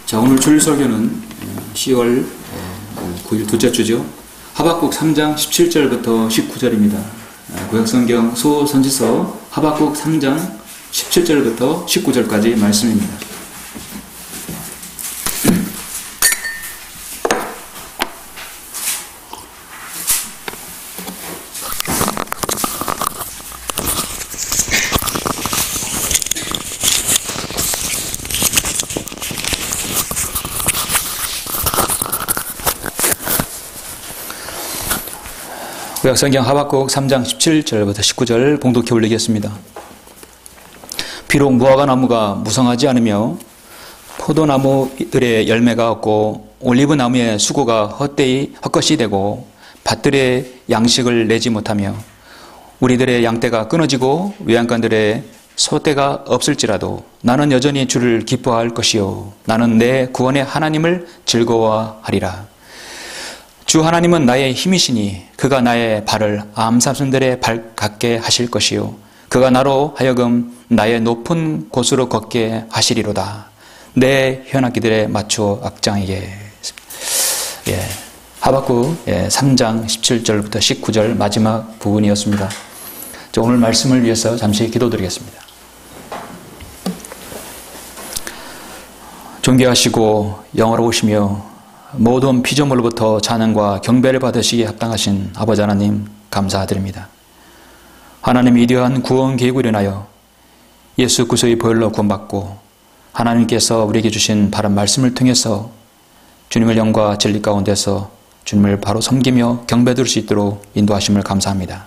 자, 오늘 주일 설교는 10월 9일 둘째 주죠. 하박국 3장 17절부터 19절입니다. 구약성경 소선지서 하박국 3장 17절부터 19절까지 말씀입니다. 구약성경 하박국 3장 17절부터 19절 봉독해 올리겠습니다. 비록 무화과 나무가 무성하지 않으며 포도나무들의 열매가 없고 올리브 나무의 수고가 헛것이 되고 밭들의 양식을 내지 못하며 우리들의 양떼가 끊어지고 외양간들의 소떼가 없을지라도 나는 여전히 주를 기뻐할 것이요 나는 내 구원의 하나님을 즐거워하리라. 주 하나님은 나의 힘이시니 그가 나의 발을 암사슴들의 발 같게 하실 것이요 그가 나로 하여금 나의 높은 곳으로 걷게 하시리로다. 내 현악기들에 맞추어 악장에게. 하박국 3장 17절부터 19절 마지막 부분이었습니다. 오늘 말씀을 위해서 잠시 기도드리겠습니다. 존귀하시고 영화로우시며 모든 피조물로부터 찬양과 경배를 받으시기에 합당하신 아버지 하나님 감사드립니다. 하나님의 위대한 구원 계획으로 인하여 예수 그리스도의 보혈로 구원받고 하나님께서 우리에게 주신 바른 말씀을 통해서 주님의 영과 진리 가운데서 주님을 바로 섬기며 경배드릴 수 있도록 인도하심을 감사합니다.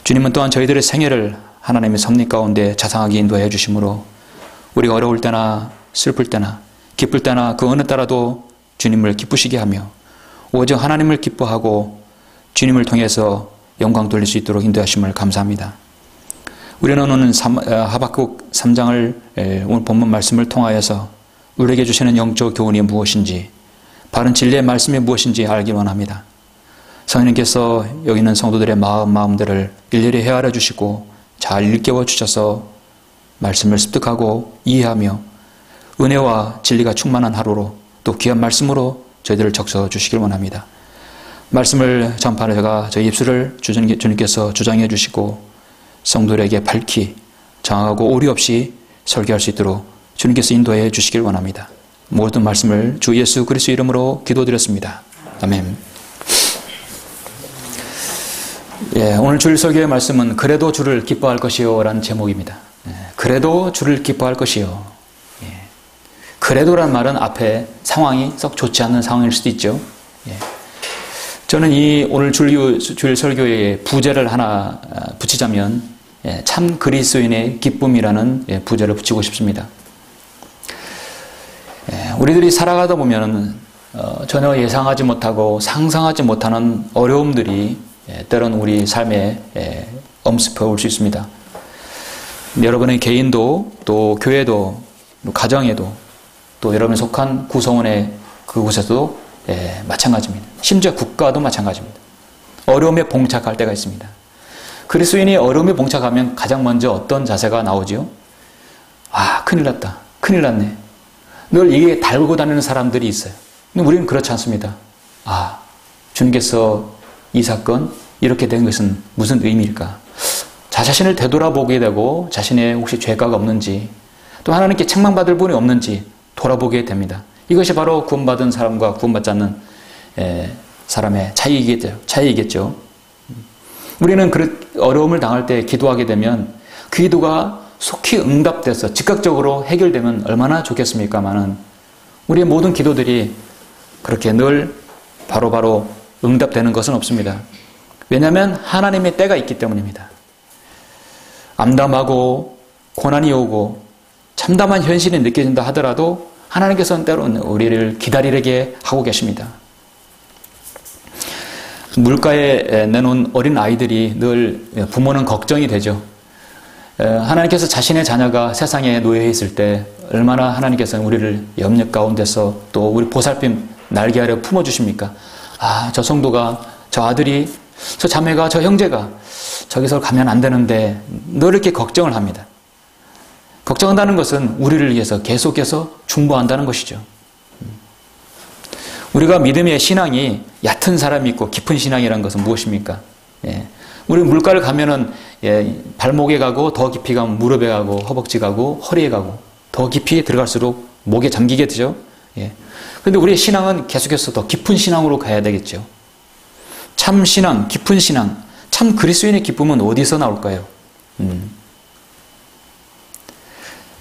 주님은 또한 저희들의 생애를 하나님의 섭리 가운데 자상하게 인도해 주심으로 우리가 어려울 때나 슬플 때나 기쁠 때나 그 어느 때라도 주님을 기쁘시게 하며 오직 하나님을 기뻐하고 주님을 통해서 영광 돌릴 수 있도록 인도하심을 감사합니다. 우리는 오늘 하박국 3장을 오늘 본문 말씀을 통하여서 우리에게 주시는 영적 교훈이 무엇인지 바른 진리의 말씀이 무엇인지 알기 원합니다. 성령님께서 여기 있는 성도들의 마음들을 일일이 헤아려 주시고 잘 일깨워 주셔서 말씀을 습득하고 이해하며 은혜와 진리가 충만한 하루로 또 귀한 말씀으로 저희들을 적셔 주시길 원합니다. 말씀을 전파하는 제가 저희 입술을 주님께서 주장해 주시고 성도들에게 밝히 정하고 오류 없이 설교할 수 있도록 주님께서 인도해 주시길 원합니다. 모든 말씀을 주 예수 그리스도 이름으로 기도드렸습니다. 아멘. 오늘 주일 설교의 말씀은 그래도 주를 기뻐할 것이요 라는 제목입니다. 그래도 주를 기뻐할 것이요. 그래도란 말은 앞에 상황이 썩 좋지 않은 상황일 수도 있죠. 저는 이 오늘 주일 설교에 부제를 하나 붙이자면 참 그리스도인의 기쁨이라는 부제를 붙이고 싶습니다. 우리들이 살아가다 보면 전혀 예상하지 못하고 상상하지 못하는 어려움들이 때론 우리 삶에 엄습해 올 수 있습니다. 여러분의 개인도 또 교회도 또 가정에도 또 여러분이 속한 구성원의 그곳에서도 마찬가지입니다. 심지어 국가도 마찬가지입니다. 어려움에 봉착할 때가 있습니다. 그리스도인이 어려움에 봉착하면 가장 먼저 어떤 자세가 나오죠? 큰일 났다. 큰일 났네. 늘 이게 달고 다니는 사람들이 있어요. 근데 우리는 그렇지 않습니다. 주님께서 이 사건 이렇게 된 것은 무슨 의미일까? 자신을 되돌아보게 되고 자신의 혹시 죄가가 없는지 또 하나님께 책망받을 분이 없는지 돌아보게 됩니다. 이것이 바로 구원받은 사람과 구원받지 않는 사람의 차이겠죠. 우리는 어려움을 당할 때 기도하게 되면 그 기도가 속히 응답돼서 즉각적으로 해결되면 얼마나 좋겠습니까마는 우리의 모든 기도들이 그렇게 늘 바로바로 응답되는 것은 없습니다. 왜냐하면 하나님의 때가 있기 때문입니다. 암담하고 고난이 오고 참담한 현실이 느껴진다 하더라도 하나님께서는 때로는 우리를 기다리게 하고 계십니다. 물가에 내놓은 어린 아이들이 늘 부모는 걱정이 되죠. 하나님께서 자신의 자녀가 세상에 놓여 있을 때 얼마나 하나님께서는 우리를 염려 가운데서 또 우리 보살핌 날개 아래 품어주십니까? 저 성도가, 저 아들이, 저 자매가, 저 형제가 저기서 가면 안 되는데 늘 이렇게 걱정을 합니다. 걱정한다는 것은 우리를 위해서 계속해서 중보한다는 것이죠. 우리가 믿음의 신앙이 얕은 사람이 있고 깊은 신앙이라는 것은 무엇입니까? 우리 물가를 가면은 발목에 가고 더 깊이 가면 무릎에 가고 허벅지 가고 허리에 가고 더 깊이 들어갈수록 목에 잠기게 되죠. 그런데 우리의 신앙은 계속해서 더 깊은 신앙으로 가야 되겠죠. 참 신앙, 깊은 신앙, 참 그리스도인의 기쁨은 어디서 나올까요?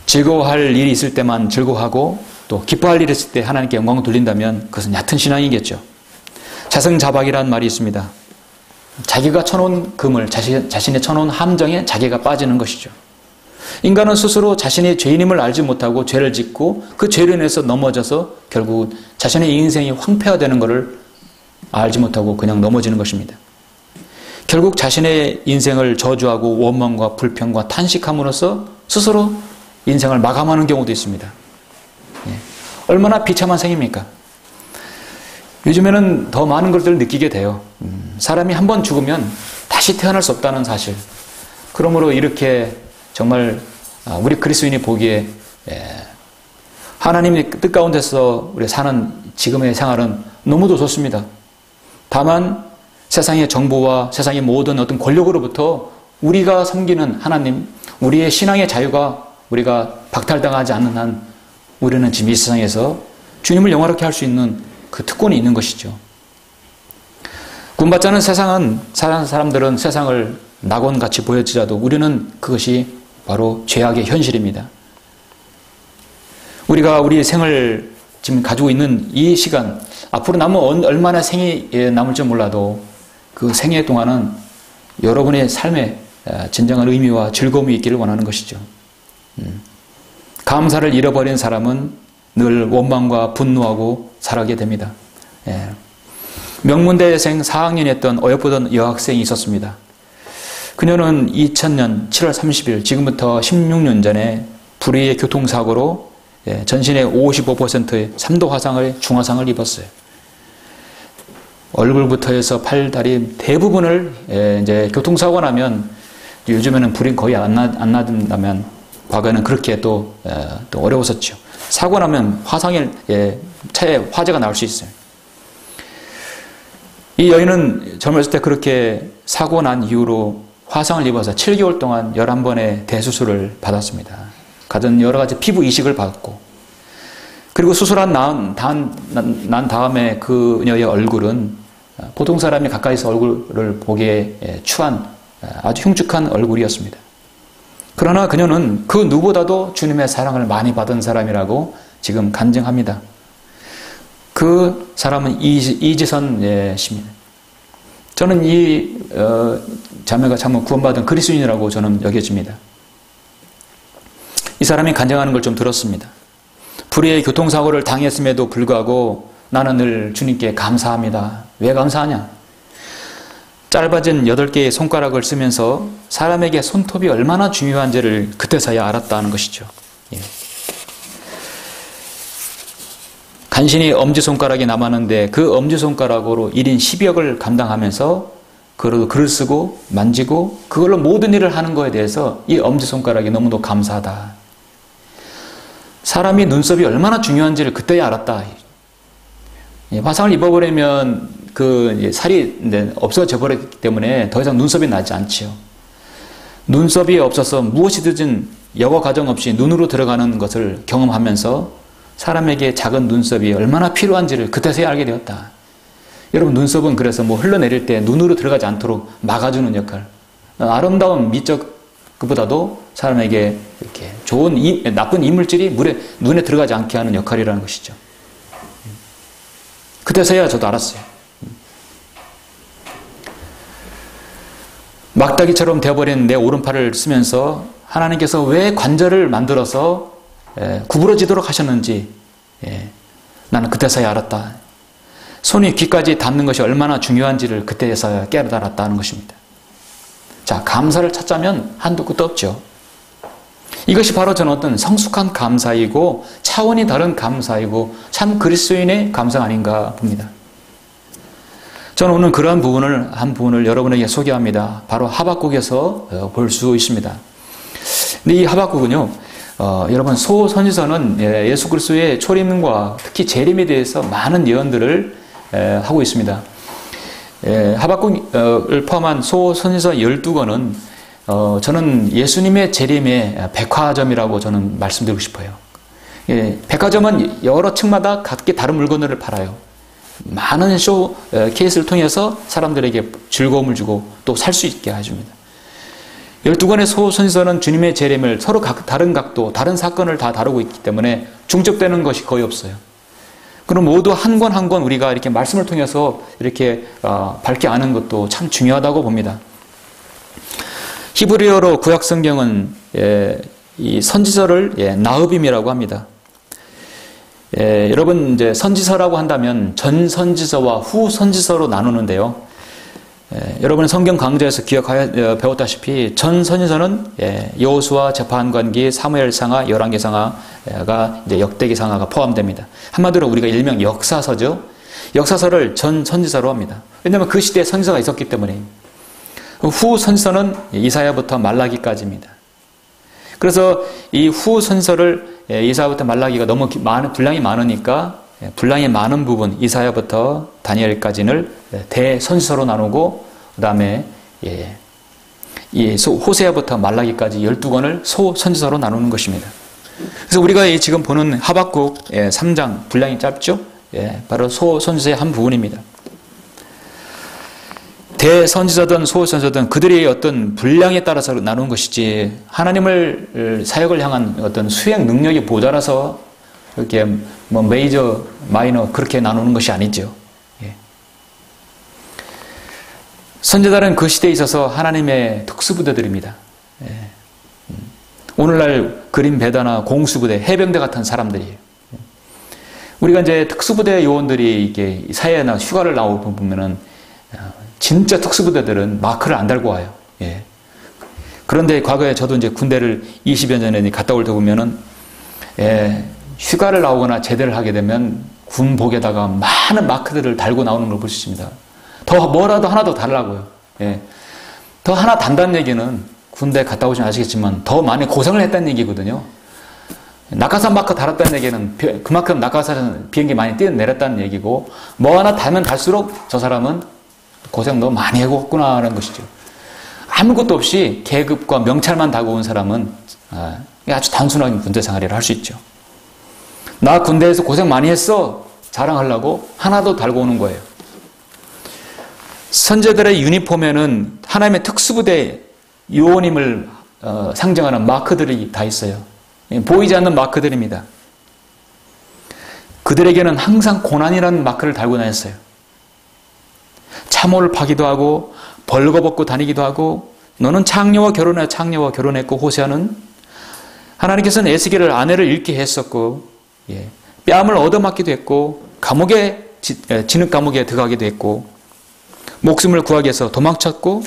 즐거워할 일이 있을 때만 즐거워하고 또 기뻐할 일이 있을 때 하나님께 영광을 돌린다면 그것은 얕은 신앙이겠죠. 자승자박이라는 말이 있습니다. 자기가 쳐놓은 그물, 자신이 쳐놓은 함정에 자기가 빠지는 것이죠. 인간은 스스로 자신이 죄인임을 알지 못하고 죄를 짓고 그 죄로 인해서 넘어져서 결국 자신의 인생이 황폐화되는 것을 알지 못하고 그냥 넘어지는 것입니다. 결국 자신의 인생을 저주하고 원망과 불평과 탄식함으로써 스스로 인생을 마감하는 경우도 있습니다. 얼마나 비참한 생입니까? 요즘에는 더 많은 것들을 느끼게 돼요. 사람이 한 번 죽으면 다시 태어날 수 없다는 사실. 그러므로 이렇게 정말 우리 그리스도인이 보기에 하나님의 뜻 가운데서 우리 사는 지금의 생활은 너무도 좋습니다. 다만 세상의 정보와 세상의 모든 어떤 권력으로부터 우리가 섬기는 하나님, 우리의 신앙의 자유가 우리가 박탈당하지 않는 한 우리는 지금 이 세상에서 주님을 영화롭게 할 수 있는 그 특권이 있는 것이죠. 구원받지 않은 세상은, 사람들은 세상을 낙원같이 보여지자도 우리는 그것이 바로 죄악의 현실입니다. 우리가 우리 생을 지금 가지고 있는 이 시간, 앞으로 남은 얼마나 생이 남을지 몰라도 그 생애 동안은 여러분의 삶에 진정한 의미와 즐거움이 있기를 원하는 것이죠. 감사를 잃어버린 사람은 늘 원망과 분노하고 살아가게 됩니다. 명문대생 4학년이었던 어여쁘던 여학생이 있었습니다. 그녀는 2000년 7월 30일, 지금부터 16년 전에 불의의 교통사고로 전신의 55%의 3도 화상을, 중화상을 입었어요. 얼굴부터 해서 팔, 다리 대부분을 이제 교통사고 나면, 요즘에는 불이 거의 안 나든다면 과거에는 그렇게 또 어려웠었죠. 사고 나면 화상에, 차에 화재가 나올 수 있어요. 이 여인은 젊었을 때 그렇게 사고 난 이후로 화상을 입어서 7개월 동안 11번의 대수술을 받았습니다. 가진 여러 가지 피부 이식을 받았고, 그리고 수술한 난 다음에 그녀의 얼굴은 보통 사람이 가까이서 얼굴을 보기에 추한 아주 흉측한 얼굴이었습니다. 그러나 그녀는 그 누구보다도 주님의 사랑을 많이 받은 사람이라고 지금 간증합니다. 그 사람은 이지선 씨입니다. 저는 이 자매가 참 구원받은 그리스도인이라고 저는 여겨집니다. 이 사람이 간증하는 걸 좀 들었습니다. 불의의 교통사고를 당했음에도 불구하고 나는 늘 주님께 감사합니다. 왜 감사하냐? 짧아진 8개의 손가락을 쓰면서 사람에게 손톱이 얼마나 중요한지를 그때서야 알았다는 것이죠. 간신히 엄지손가락이 남았는데 그 엄지손가락으로 1인 10역을 감당하면서 글을 쓰고 만지고 그걸로 모든 일을 하는 거에 대해서 이 엄지손가락이 너무도 감사하다. 사람이 눈썹이 얼마나 중요한지를 그때야 알았다. 화상을 입어버리면 그 살이 없어져 버렸기 때문에 더 이상 눈썹이 나지 않지요. 눈썹이 없어서 무엇이든 여과 과정 없이 눈으로 들어가는 것을 경험하면서 사람에게 작은 눈썹이 얼마나 필요한지를 그때서야 알게 되었다. 여러분, 눈썹은 그래서 뭐 흘러내릴 때 눈으로 들어가지 않도록 막아주는 역할, 아름다운 미적 그보다도 사람에게 이렇게 좋은 나쁜 이물질이 눈에 들어가지 않게 하는 역할이라는 것이죠. 그때서야 저도 알았어요. 막다기처럼 되어버린 내 오른팔을 쓰면서 하나님께서 왜 관절을 만들어서 구부러지도록 하셨는지 나는 그때서야 알았다. 손이 귀까지 닿는 것이 얼마나 중요한지를 그때서야 깨달았다는 것입니다. 자, 감사를 찾자면 한도 끝도 없죠. 이것이 바로 저는 어떤 성숙한 감사이고 차원이 다른 감사이고 참 그리스도인의 감사가 아닌가 봅니다. 저는 오늘 그러한 한 부분을 여러분에게 소개합니다. 바로 하박국에서 볼 수 있습니다. 근데 이 하박국은요, 여러분 소선지서는 예수 그리스도의 초림과 특히 재림에 대해서 많은 예언들을 하고 있습니다. 하박국을 포함한 소선지서 12권은 저는 예수님의 재림의 백화점이라고 저는 말씀드리고 싶어요. 백화점은 여러 층마다 각기 다른 물건들을 팔아요. 많은 케이스를 통해서 사람들에게 즐거움을 주고 또 살 수 있게 해줍니다. 12권의 소선지서는 주님의 재림을 서로 다른 각도, 다른 사건을 다 다루고 있기 때문에 중첩되는 것이 거의 없어요. 그럼 모두 한 권 한 권 우리가 이렇게 말씀을 통해서 이렇게 밝게 아는 것도 참 중요하다고 봅니다. 히브리어로 구약 성경은 이 선지서를 나흐빔이라고 합니다. 여러분 이제 선지서라고 한다면 전 선지서와 후 선지서로 나누는데요. 여러분 성경 강좌에서 배웠다시피 전 선지서는 여호수아, 재판관기, 사무엘상하, 열왕기상하가 이제 역대기상하가 포함됩니다. 한마디로 우리가 일명 역사서죠. 역사서를 전 선지서로 합니다. 왜냐하면 그 시대에 선지서가 있었기 때문에. 후 선지서는 이사야부터 말라기까지입니다. 그래서 이 후 선지서를 이사야부터 말라기가 너무 분량이 많으니까 분량이 많은 부분 이사야부터 다니엘까지는 대선지서로 나누고 그 다음에 호세아부터 말라기까지 12권을 소선지서로 나누는 것입니다. 그래서 우리가 지금 보는 하박국 3장 분량이 짧죠? 바로 소선지서의 한 부분입니다. 대선지서든 소선지서든 그들의 어떤 분량에 따라서 나누는 것이지 하나님을 사역을 향한 어떤 수행 능력이 모자라서 이렇게 뭐 메이저, 마이너 그렇게 나누는 것이 아니죠. 선지자들은 그 시대에 있어서 하나님의 특수부대들입니다. 오늘날 그린배다나 공수부대, 해병대 같은 사람들이에요. 우리가 이제 특수부대 요원들이 이게 사회나 휴가를 나오고 보면은 진짜 특수부대들은 마크를 안 달고 와요. 그런데 과거에 저도 이제 군대를 20여 년 전에 갔다 올 때 보면은 휴가를 나오거나 제대를 하게 되면 군복에다가 많은 마크들을 달고 나오는 걸 볼 수 있습니다. 더 뭐라도 하나 더 달라고요. 더 하나 단다는 얘기는 군대 갔다 오시면 아시겠지만 더 많이 고생을 했다는 얘기거든요. 낙하산 마크 달았다는 얘기는 그만큼 낙하산 비행기 많이 뛰어내렸다는 얘기고 뭐 하나 달면 달수록 저 사람은 고생 너무 많이 해왔구나 하는 것이죠. 아무것도 없이 계급과 명찰만 달고 온 사람은 아주 단순하게 군대 생활을 할 수 있죠. 나 군대에서 고생 많이 했어 자랑하려고 하나도 달고 오는 거예요. 선제들의 유니폼에는 하나님의 특수부대 요원임을 상징하는 마크들이 다 있어요. 보이지 않는 마크들입니다. 그들에게는 항상 고난이라는 마크를 달고 다녔어요. 참호를 파기도 하고 벌거벗고 다니기도 하고 너는 창녀와 결혼했고 호세아는 하나님께서는 에스겔을 아내를 잃게 했었고 뺨을 얻어맞기도 했고 진흙 감옥에 들어가기도 했고 목숨을 구하기 위해서 도망쳤고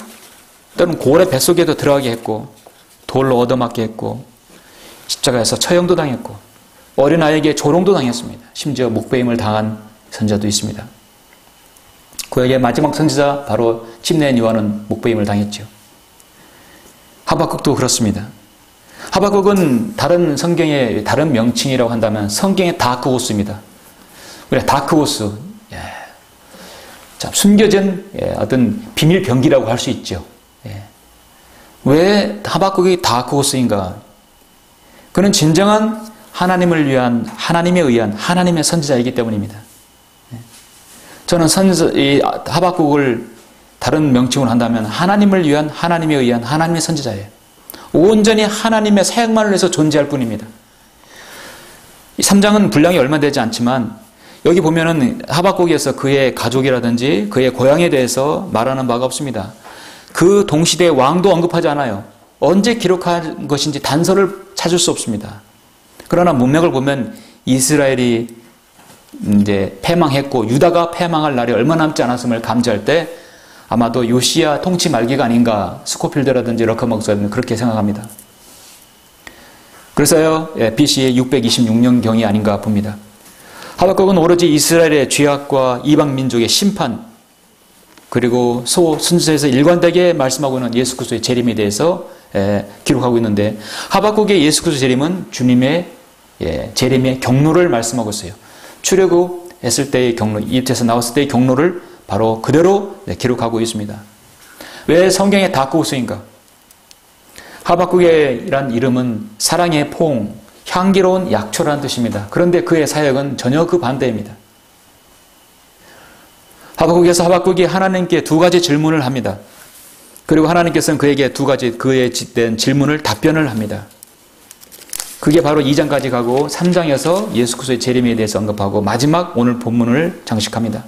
또는 고래 뱃속에도 들어가게 했고 돌로 얻어맞게 했고 십자가에서 처형도 당했고 어린아이에게 조롱도 당했습니다. 심지어 목베임을 당한 선지자도 있습니다. 구약의 마지막 선지자 바로 침례인 요한은 목베임을 당했죠. 하박국도 그렇습니다. 하박국은 다른 성경의 다른 명칭이라고 한다면 성경의 다크호스입니다. 우리가 다크호스, 숨겨진 어떤 비밀 병기라고 할 수 있죠. 왜 하박국이 다크호스인가? 그는 진정한 하나님을 위한, 하나님에 의한 하나님의 선지자이기 때문입니다. 저는 이 하박국을 다른 명칭으로 한다면 하나님을 위한, 하나님에 의한 하나님의 선지자예요. 온전히 하나님의 사역만을 위해서 존재할 뿐입니다. 이 3장은 분량이 얼마 되지 않지만 여기 보면은 하박국에서 그의 가족이라든지 그의 고향에 대해서 말하는 바가 없습니다. 그 동시대의 왕도 언급하지 않아요. 언제 기록한 것인지 단서를 찾을 수 없습니다. 그러나 문맥을 보면 이스라엘이 이제 패망했고 유다가 패망할 날이 얼마 남지 않았음을 감지할 때 아마도 요시야 통치 말기가 아닌가 스코필드라든지 러커 목사는 그렇게 생각합니다. 그래서요 BC 626년경이 아닌가 봅니다. 하박국은 오로지 이스라엘의 죄악과 이방 민족의 심판 그리고 선지서에서 일관되게 말씀하고 있는 예수 그리스도의 재림에 대해서 기록하고 있는데 하박국의 예수 그리스도 재림은 주님의 재림의 경로를 말씀하고 있어요. 출애굽했을 때의 경로, 이집트에서 나왔을 때의 경로를 바로 그대로 기록하고 있습니다. 왜 성경에 닫고 쓰인가? 하박국이란 이름은 사랑의 포옹, 향기로운 약초라는 뜻입니다. 그런데 그의 사역은 전혀 그 반대입니다. 하박국에서 하박국이 하나님께 두 가지 질문을 합니다. 그리고 하나님께서는 그에게 두 가지 그의 짓된 질문을 답변을 합니다. 그게 바로 2장까지 가고 3장에서 예수 그리스도의 재림에 대해서 언급하고 마지막 오늘 본문을 장식합니다.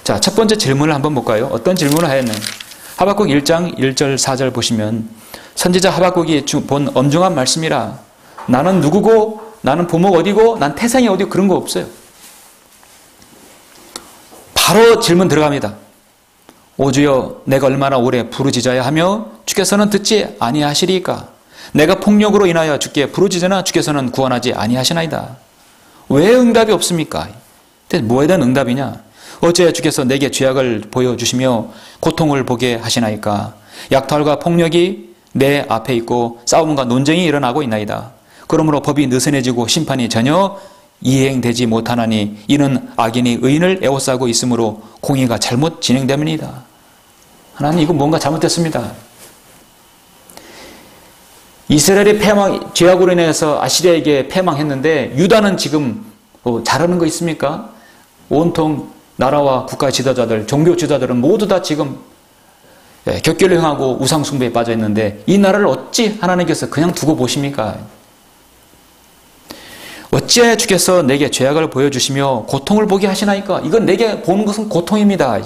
자, 첫 번째 질문을 한번 볼까요? 어떤 질문을 하였나요? 하박국 1장 1절 4절 보시면 선지자 하박국이 본 엄중한 말씀이라 나는 누구고 나는 부모가 어디고 난 태생이 어디고 그런 거 없어요. 바로 질문 들어갑니다. 오 주여 내가 얼마나 오래 부르짖어야 하며 주께서는 듣지 아니하시리까? 내가 폭력으로 인하여 주께 부르짖으나 주께서는 구원하지 아니하시나이다. 왜 응답이 없습니까? 뭐에 대한 응답이냐? 어째 주께서 내게 죄악을 보여주시며 고통을 보게 하시나이까? 약탈과 폭력이 내 앞에 있고 싸움과 논쟁이 일어나고 있나이다. 그러므로 법이 느슨해지고 심판이 전혀 이행되지 못하나니 이는 악인이 의인을 에워싸고 있으므로 공의가 잘못 진행됨이니이다. 하나님 이거 뭔가 잘못됐습니다. 이스라엘이 죄악으로 인해서 아시리아에게 패망했는데 유다는 지금 잘하는 거 있습니까? 온통 나라와 국가 지도자들, 종교 지도자들은 모두 다 지금 격결을 행하고 우상 숭배에 빠져 있는데 이 나라를 어찌 하나님께서 그냥 두고 보십니까? 어찌하여 주께서 내게 죄악을 보여주시며 고통을 보게 하시나이까? 이건 내게 보는 것은 고통입니다.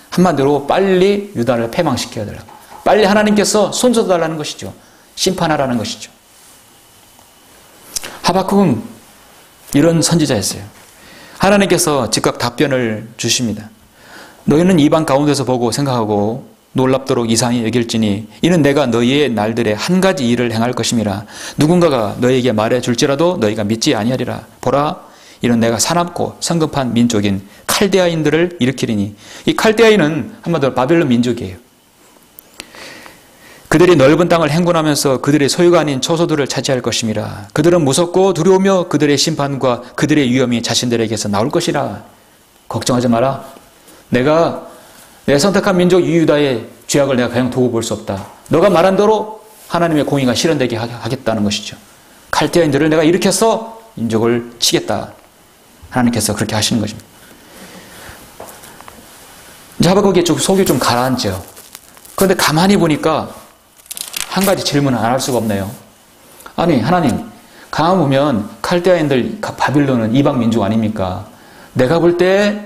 한마디로 빨리 유다를 패망시켜야 되라. 빨리 하나님께서 손져달라는 것이죠. 심판하라는 것이죠. 하박국은 이런 선지자였어요. 하나님께서 즉각 답변을 주십니다. 너희는 이방 가운데서 보고 생각하고 놀랍도록 이상히 여길지니 이는 내가 너희의 날들에 한 가지 일을 행할 것임이라. 누군가가 너희에게 말해줄지라도 너희가 믿지 아니하리라. 보라, 이는 내가 사납고 성급한 민족인 칼데아인들을 일으키리니. 이 칼데아인은 한마디로 바벨론 민족이에요. 그들이 넓은 땅을 행군하면서 그들의 소유가 아닌 초소들을 차지할 것임이라. 그들은 무섭고 두려우며 그들의 심판과 그들의 위험이 자신들에게서 나올 것이라. 걱정하지 마라. 내가 내 선택한 민족 유다의 죄악을 내가 그냥 두고 볼 수 없다. 너가 말한 대로 하나님의 공의가 실현되게 하겠다는 것이죠. 칼데아인들을 내가 일으켜서 민족을 치겠다. 하나님께서 그렇게 하시는 것입니다. 이제 하박국이 속이 좀 가라앉죠. 그런데 가만히 보니까 한 가지 질문을 안 할 수가 없네요. 아니 하나님, 가만 보면 칼데아인들 바빌론은 이방 민족 아닙니까? 내가 볼 때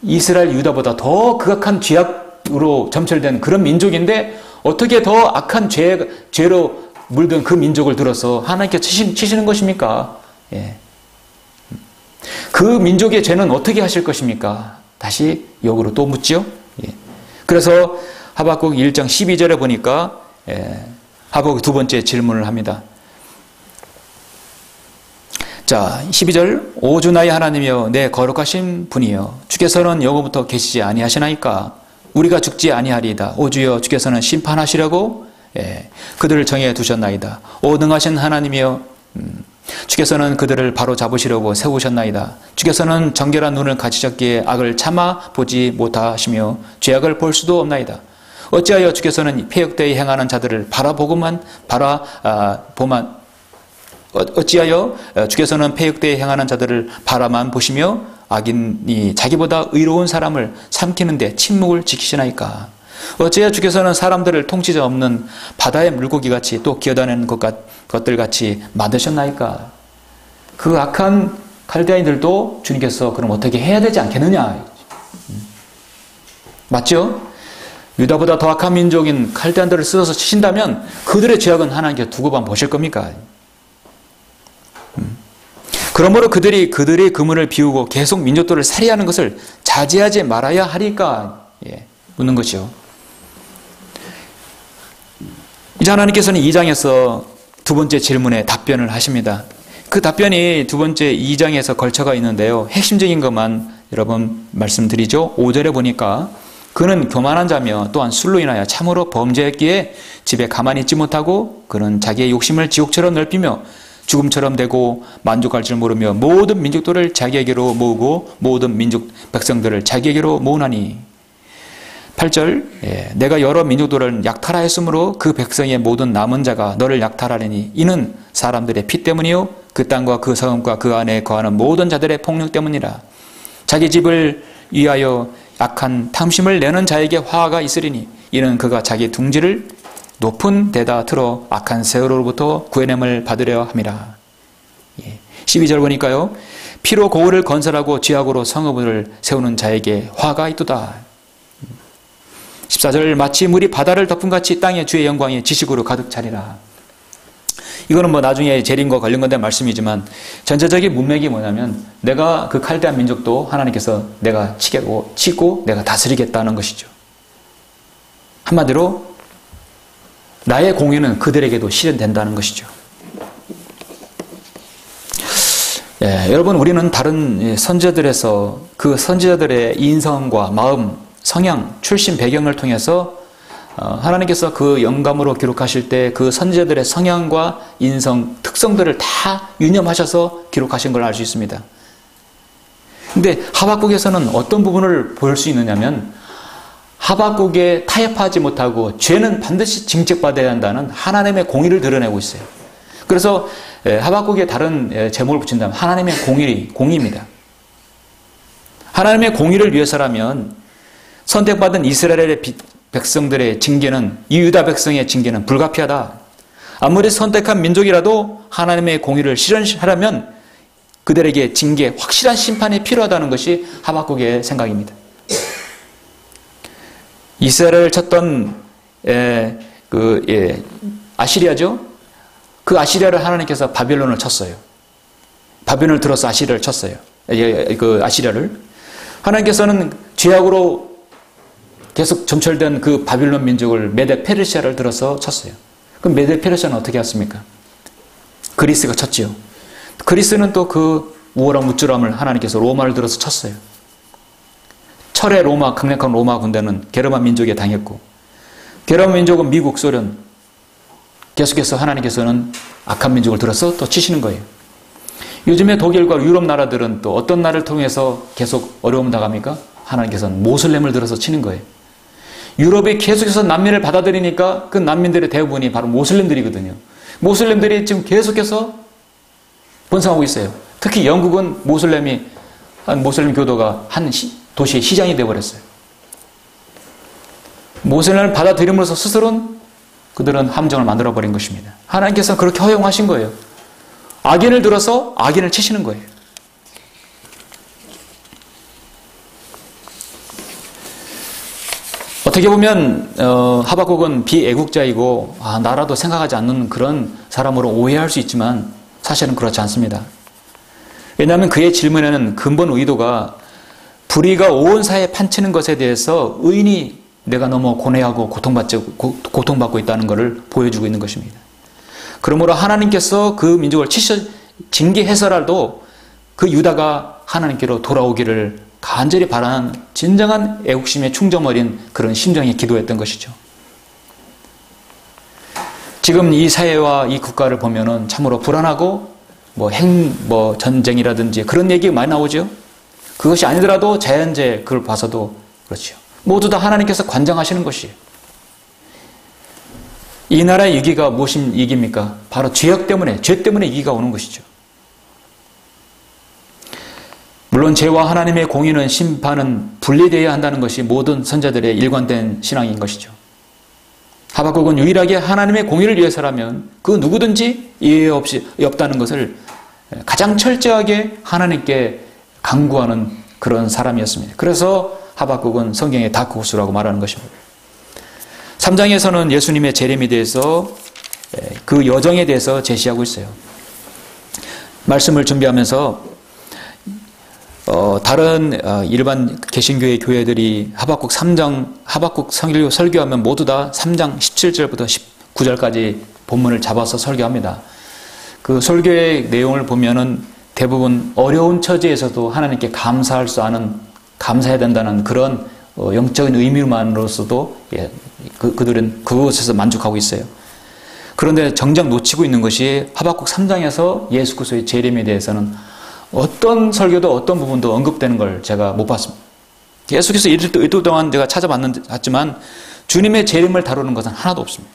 이스라엘 유다보다 더 극악한 죄악으로 점철된 그런 민족인데 어떻게 더 악한 죄로 물든 그 민족을 들어서 하나님께 치시는 것입니까? 예. 그 민족의 죄는 어떻게 하실 것입니까? 다시 역으로 또 묻죠. 예. 그래서 하박국 1장 12절에 보니까 하박국 두 번째 질문을 합니다. 자, 12절. 오주 나의 하나님이여 내 거룩하신 분이여 주께서는 영원부터 계시지 아니하시나이까? 우리가 죽지 아니하리이다. 오주여 주께서는 심판하시려고 그들을 정해 두셨나이다. 오 능하신 하나님이여 주께서는 그들을 바로 잡으시려고 세우셨나이다. 주께서는 정결한 눈을 가지셨기에 악을 참아 보지 못하시며 죄악을 볼 수도 없나이다. 어찌하여 주께서는 폐역되이 행하는 자들을 어찌하여 주께서는 폐역되이 행하는 자들을 바라만 보시며 악인이 자기보다 의로운 사람을 삼키는데 침묵을 지키시나이까? 어찌하여 주께서는 사람들을 통치자 없는 바다의 물고기같이 또 기어다니는 것들같이 만드셨나이까? 그 악한 칼데아인들도 주님께서 그럼 어떻게 해야 되지 않겠느냐? 맞죠? 유다보다 더 악한 민족인 칼데아인들을 쓰셔서 치신다면 그들의 죄악은 하나님께 두고만 보실 겁니까? 그러므로 그들이 그들의 그물을 비우고 계속 민족들을 살해하는 것을 자제하지 말아야 하리까? 묻는 것이요. 이제 하나님께서는 2장에서 두 번째 질문에 답변을 하십니다. 그 답변이 두 번째 2장에서 걸쳐가 있는데요. 핵심적인 것만 여러분 말씀드리죠. 5절에 보니까 그는 교만한 자며 또한 술로 인하여 참으로 범죄했기에 집에 가만히 있지 못하고 그는 자기의 욕심을 지옥처럼 넓히며 죽음처럼 되고 만족할 줄 모르며 모든 민족들을 자기에게로 모으고 모든 민족 백성들을 자기에게로 모으나니. 8절 내가 여러 민족들을 약탈하였으므로 그 백성의 모든 남은 자가 너를 약탈하리니 이는 사람들의 피 때문이요 그 땅과 그 성읍과 그 안에 거하는 모든 자들의 폭력 때문이라. 자기 집을 위하여 악한 탐심을 내는 자에게 화가 있으리니 이는 그가 자기 둥지를 높은 데다 틀어 악한 세월로부터 구해냄을 받으려 함이라. 12절 보니까요. 피로 고을을 건설하고 쥐약으로 성읍을 세우는 자에게 화가 있도다. 14절 마치 물이 바다를 덮음같이 땅의 주의 영광이 지식으로 가득 차리라. 이거는 뭐 나중에 재림과 관련 건데 말씀이지만 전체적인 문맥이 뭐냐면 내가 그 칼데아 민족도 하나님께서 내가 치고 내가 다스리겠다는 것이죠. 한마디로 나의 공의는 그들에게도 실현된다는 것이죠. 여러분 우리는 다른 선지자들에서 그 선지자들의 인성과 마음, 성향, 출신 배경을 통해서 하나님께서 그 영감으로 기록하실 때 그 선지자들의 성향과 인성, 특성들을 다 유념하셔서 기록하신 걸 알 수 있습니다. 근데 하박국에서는 어떤 부분을 볼 수 있느냐면 하박국에 타협하지 못하고 죄는 반드시 징책받아야 한다는 하나님의 공의를 드러내고 있어요. 그래서 하박국에 다른 제목을 붙인다면 하나님의 공의입니다. 하나님의 공의를 위해서라면 선택받은 이스라엘의 백성들의 징계는, 이 유다 백성의 징계는 불가피하다. 아무리 선택한 민족이라도 하나님의 공의를 실현하려면 그들에게 징계, 확실한 심판이 필요하다는 것이 하박국의 생각입니다. 이스라엘을 쳤던 아시리아죠. 그 아시리아를 하나님께서 바벨론을 쳤어요. 바벨론을 들어서 아시리아를 쳤어요. 그 아시리아를 하나님께서는 죄악으로 계속 점철된 그 바빌론 민족을 메데 페르시아를 들어서 쳤어요. 그럼 메데 페르시아는 어떻게 했습니까? 그리스가 쳤지요. 그리스는 또 그 우월한 무줄함을 하나님께서 로마를 들어서 쳤어요. 철의 로마, 강력한 로마 군대는 게르만 민족에 당했고, 게르만 민족은 미국, 소련, 계속해서 하나님께서는 악한 민족을 들어서 또 치시는 거예요. 요즘에 독일과 유럽 나라들은 또 어떤 나라를 통해서 계속 어려움 당합니까? 하나님께서는 모슬렘을 들어서 치는 거예요. 유럽이 계속해서 난민을 받아들이니까 그 난민들의 대부분이 바로 모슬렘들이거든요. 모슬렘들이 지금 계속해서 번성하고 있어요. 특히 영국은 모슬렘 교도가 한 도시의 시장이 되어버렸어요. 모슬렘을 받아들임으로써 스스로는 그들은 함정을 만들어버린 것입니다. 하나님께서는 그렇게 허용하신 거예요. 악인을 들어서 악인을 치시는 거예요. 어떻게 보면 하박국은 비애국자이고 나라도 생각하지 않는 그런 사람으로 오해할 수 있지만 사실은 그렇지 않습니다. 왜냐하면 그의 질문에는 근본 의도가 불의가 온 사회에 판치는 것에 대해서 의인이 내가 너무 고뇌하고 고통받고 있다는 것을 보여주고 있는 것입니다. 그러므로 하나님께서 그 민족을 징계해서라도 그 유다가 하나님께로 돌아오기를 간절히 바라는 진정한 애국심에 충정 어린 그런 심정의 기도였던 것이죠. 지금 이 사회와 이 국가를 보면은 참으로 불안하고 전쟁이라든지 그런 얘기가 많이 나오죠. 그것이 아니더라도 자연재해 그걸 봐서도 그렇죠. 모두 다 하나님께서 관장하시는 것이에요. 이 나라의 위기가 무엇이 위기입니까? 바로 죄악 때문에, 죄 때문에 위기가 오는 것이죠. 물론 죄와 하나님의 공의는 심판은 분리되어야 한다는 것이 모든 선자들의 일관된 신앙인 것이죠. 하박국은 유일하게 하나님의 공의를 위해서라면 그 누구든지 이해 없이 없다는 것을 가장 철저하게 하나님께 간구하는 그런 사람이었습니다. 그래서 하박국은 성경의 다크호스라고 말하는 것입니다. 3장에서는 예수님의 재림에 대해서 그 여정에 대해서 제시하고 있어요. 말씀을 준비하면서 다른 일반 개신교의 교회들이 하박국 3장, 하박국 설교하면 모두 다 3장 17절부터 19절까지 본문을 잡아서 설교합니다. 그 설교의 내용을 보면은 대부분 어려운 처지에서도 하나님께 감사해야 된다는 그런 영적인 의미만으로서도 그들은 그것에서 만족하고 있어요. 그런데 정작 놓치고 있는 것이 하박국 3장에서 예수 그리스도의 재림에 대해서는 어떤 설교도 어떤 부분도 언급되는 걸 제가 못 봤습니다. 예수께서 이틀 동안 제가 찾아봤지만 주님의 재림을 다루는 것은 하나도 없습니다.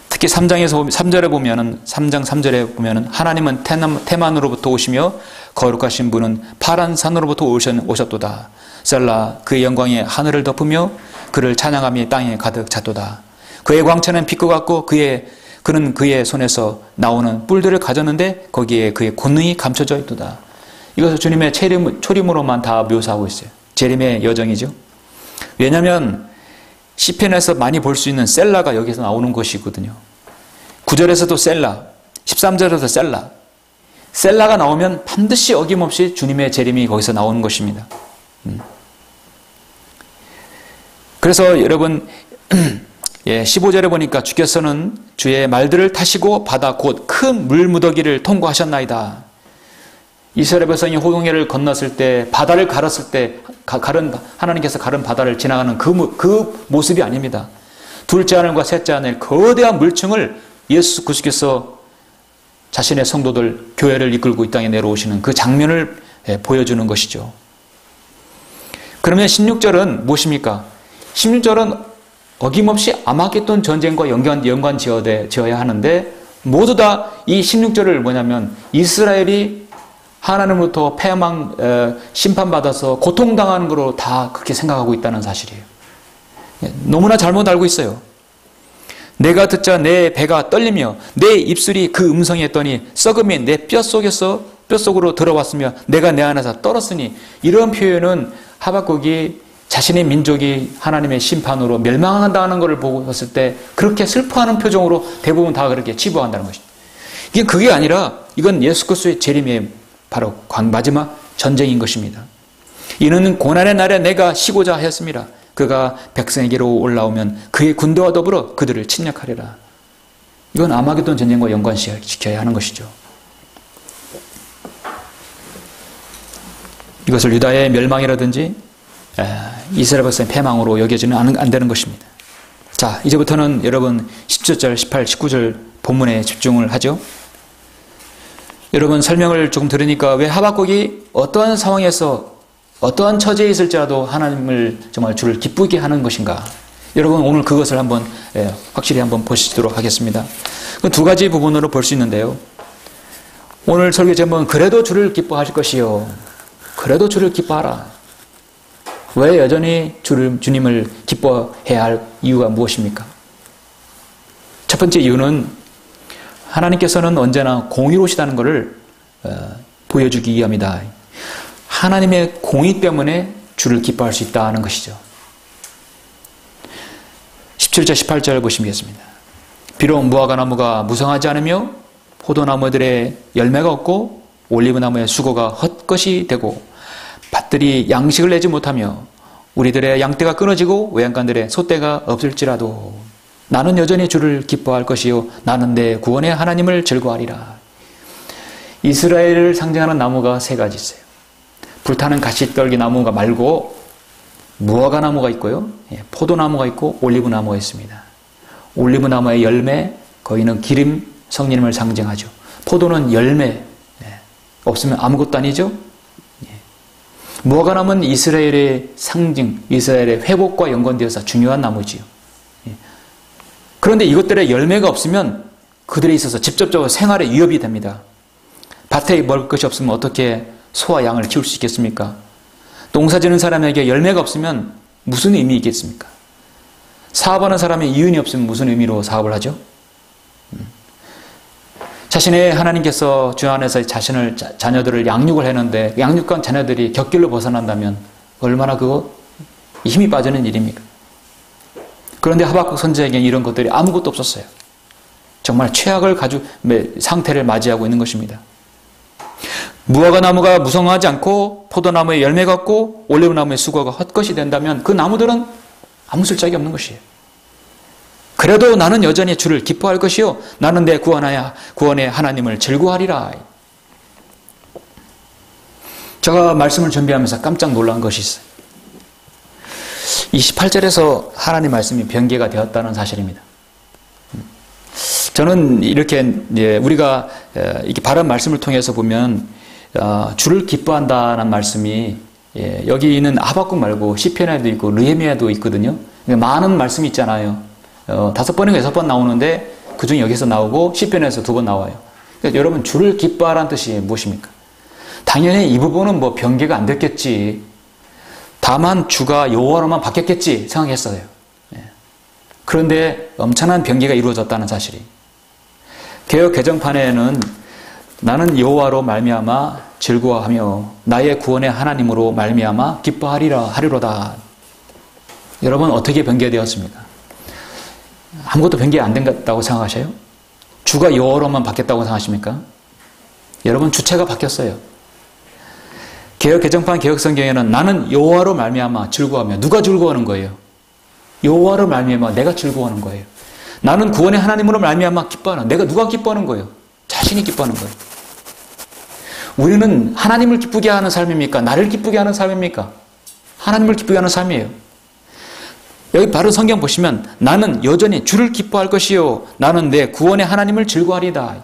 특히 3절에 보면은, 3장 3절에 보면은, 하나님은 테만으로부터 오시며 거룩하신 분은 파란 산으로부터 오셨도다. 셀라, 그의 영광이 하늘을 덮으며 그를 찬양함이 땅에 가득 찼도다. 그의 광채는 빛과 같고 그는 그의 손에서 나오는 뿔들을 가졌는데 거기에 그의 권능이 감춰져 있도다. 이것을 주님의 초림으로만 다 묘사하고 있어요. 재림의 여정이죠. 왜냐하면 시편에서 많이 볼 수 있는 셀라가 여기서 나오는 것이거든요. 9절에서도 셀라, 13절에서도 셀라. 셀라가 나오면 반드시 어김없이 주님의 재림이 거기서 나오는 것입니다. 그래서 여러분 15절에 보니까 주께서는 주의 말들을 타시고 바다 곧 큰 물무더기를 통과하셨나이다. 이스라엘 백성이 호동해를 건넜을 때, 바다를 가렸을 때 하나님께서 가른 바다를 지나가는 그 모습이 아닙니다. 둘째 하늘과 셋째 하늘 거대한 물층을 예수 그리스도께서 자신의 성도들, 교회를 이끌고 이 땅에 내려오시는 그 장면을 보여주는 것이죠. 그러면 16절은 무엇입니까? 16절은 어김없이 아마겟돈 전쟁과 연관 지어야 하는데 모두 다 이 16절을 뭐냐면 이스라엘이 하나님으로부터 심판받아서 고통당하는 거로 다 그렇게 생각하고 있다는 사실이에요. 너무나 잘못 알고 있어요. 내가 듣자 내 배가 떨리며 내 입술이 그 음성이 했더니 썩음이 내 뼛속으로 들어왔으며 내가 내 안에서 떨었으니, 이런 표현은 하박국이 자신의 민족이 하나님의 심판으로 멸망한다는 것을 보고 봤을 때 그렇게 슬퍼하는 표정으로 대부분 다 그렇게 치부한다는 것입니다. 그게 아니라 이건 예수 그리스도의 재림의 바로 마지막 전쟁인 것입니다. 이는 고난의 날에 내가 쉬고자 하였습니다. 그가 백성에게로 올라오면 그의 군대와 더불어 그들을 침략하리라. 이건 아마겟돈 전쟁과 연관시켜야 하는 것이죠. 이것을 유다의 멸망이라든지 이스라엘 백성의 패망으로 여겨지는 안 되는 것입니다. 자, 이제부터는 여러분 17절, 18, 19절 본문에 집중을 하죠. 여러분 설명을 조금 들으니까 왜 하박국이 어떠한 상황에서 어떠한 처지에 있을지라도 하나님을 정말 주를 기쁘게 하는 것인가? 여러분 오늘 그것을 한번 확실히 한번 보시도록 하겠습니다. 두 가지 부분으로 볼 수 있는데요. 오늘 설교 제목은 그래도 주를 기뻐하실 것이요. 그래도 주를 기뻐하라. 왜 여전히 주님을 기뻐해야 할 이유가 무엇입니까? 첫 번째 이유는 하나님께서는 언제나 공의로우시다는 것을 보여주기 위함이다. 하나님의 공의 때문에 주를 기뻐할 수 있다는 것이죠. 17절 18절을 보시겠습니다. 비록 무화과나무가 무성하지 않으며 포도나무들의 열매가 없고 올리브나무의 수고가 헛것이 되고 밭들이 양식을 내지 못하며 우리들의 양떼가 끊어지고 외양간들의 소떼가 없을지라도 나는 여전히 주를 기뻐할 것이요 나는 내 구원의 하나님을 즐거워하리라. 이스라엘을 상징하는 나무가 세 가지 있어요. 불타는 가시떨기 나무가 말고 무화과 나무가 있고요, 포도나무가 있고 올리브나무가 있습니다. 올리브나무의 열매, 거기는 기름, 성령님을 상징하죠. 포도는 열매, 없으면 아무것도 아니죠. 무화과나무는 이스라엘의 상징, 이스라엘의 회복과 연관되어서 중요한 나무지요. 그런데 이것들의 열매가 없으면 그들에 있어서 직접적으로 생활에 위협이 됩니다. 밭에 먹을 것이 없으면 어떻게 소와 양을 키울 수 있겠습니까? 농사 지는 사람에게 열매가 없으면 무슨 의미 있겠습니까? 사업하는 사람의 이윤이 없으면 무슨 의미로 사업을 하죠? 자신의 하나님께서 주 안에서 자녀들을 양육을 했는데 양육한 자녀들이 곁길로 벗어난다면 얼마나 그거 힘이 빠지는 일입니까? 그런데 하박국 선지자에게는 이런 것들이 아무것도 없었어요. 정말 최악을 상태를 맞이하고 있는 것입니다. 무화과 나무가 무성하지 않고 포도나무에 열매가 없고 올리브나무의 수고가 헛것이 된다면 그 나무들은 아무 쓸데기 없는 것이에요. 그래도 나는 여전히 주를 기뻐할 것이요 나는 내 구원의 하나님을 즐거워하리라. 제가 말씀을 준비하면서 깜짝 놀란 것이 있어요. 28절에서 하나님 말씀이 변개가 되었다는 사실입니다. 저는 이렇게 우리가 이렇게 바른 말씀을 통해서 보면 주를 기뻐한다는 말씀이 여기 있는 하박국 말고 시편에도 있고 느헤미야도 있거든요. 많은 말씀이 있잖아요. 5번인가 6번 나오는데 그중에 여기서 나오고 시편에서 2번 나와요. 그러니까 여러분 주를 기뻐하라는 뜻이 무엇입니까? 당연히 이 부분은 뭐 변개가 안 됐겠지. 다만 주가 여호와로만 바뀌었겠지 생각했어요. 그런데 엄청난 변개가 이루어졌다는 사실이. 개역 개정판에는 나는 여호와로 말미암아 즐거워하며 나의 구원의 하나님으로 말미암아 기뻐하리로다. 여러분 어떻게 변개되었습니까? 아무것도 변개 안 된다고 생각하셔요? 주가 여호와로만 바뀌었다고 생각하십니까? 여러분 주체가 바뀌었어요. 개역 개정판 개역 성경에는 나는 여호와로 말미암아 즐거워하며 누가 즐거워하는 거예요? 여호와로 말미암아 내가 즐거워하는 거예요. 나는 구원의 하나님으로 말미암아 기뻐하는 내가 누가 기뻐하는 거예요? 자신이 기뻐하는 거예요. 우리는 하나님을 기쁘게 하는 삶입니까? 나를 기쁘게 하는 삶입니까? 하나님을 기쁘게 하는 삶이에요. 여기 바로 성경 보시면 나는 여전히 주를 기뻐할 것이요 나는 내 구원의 하나님을 즐거워하리다.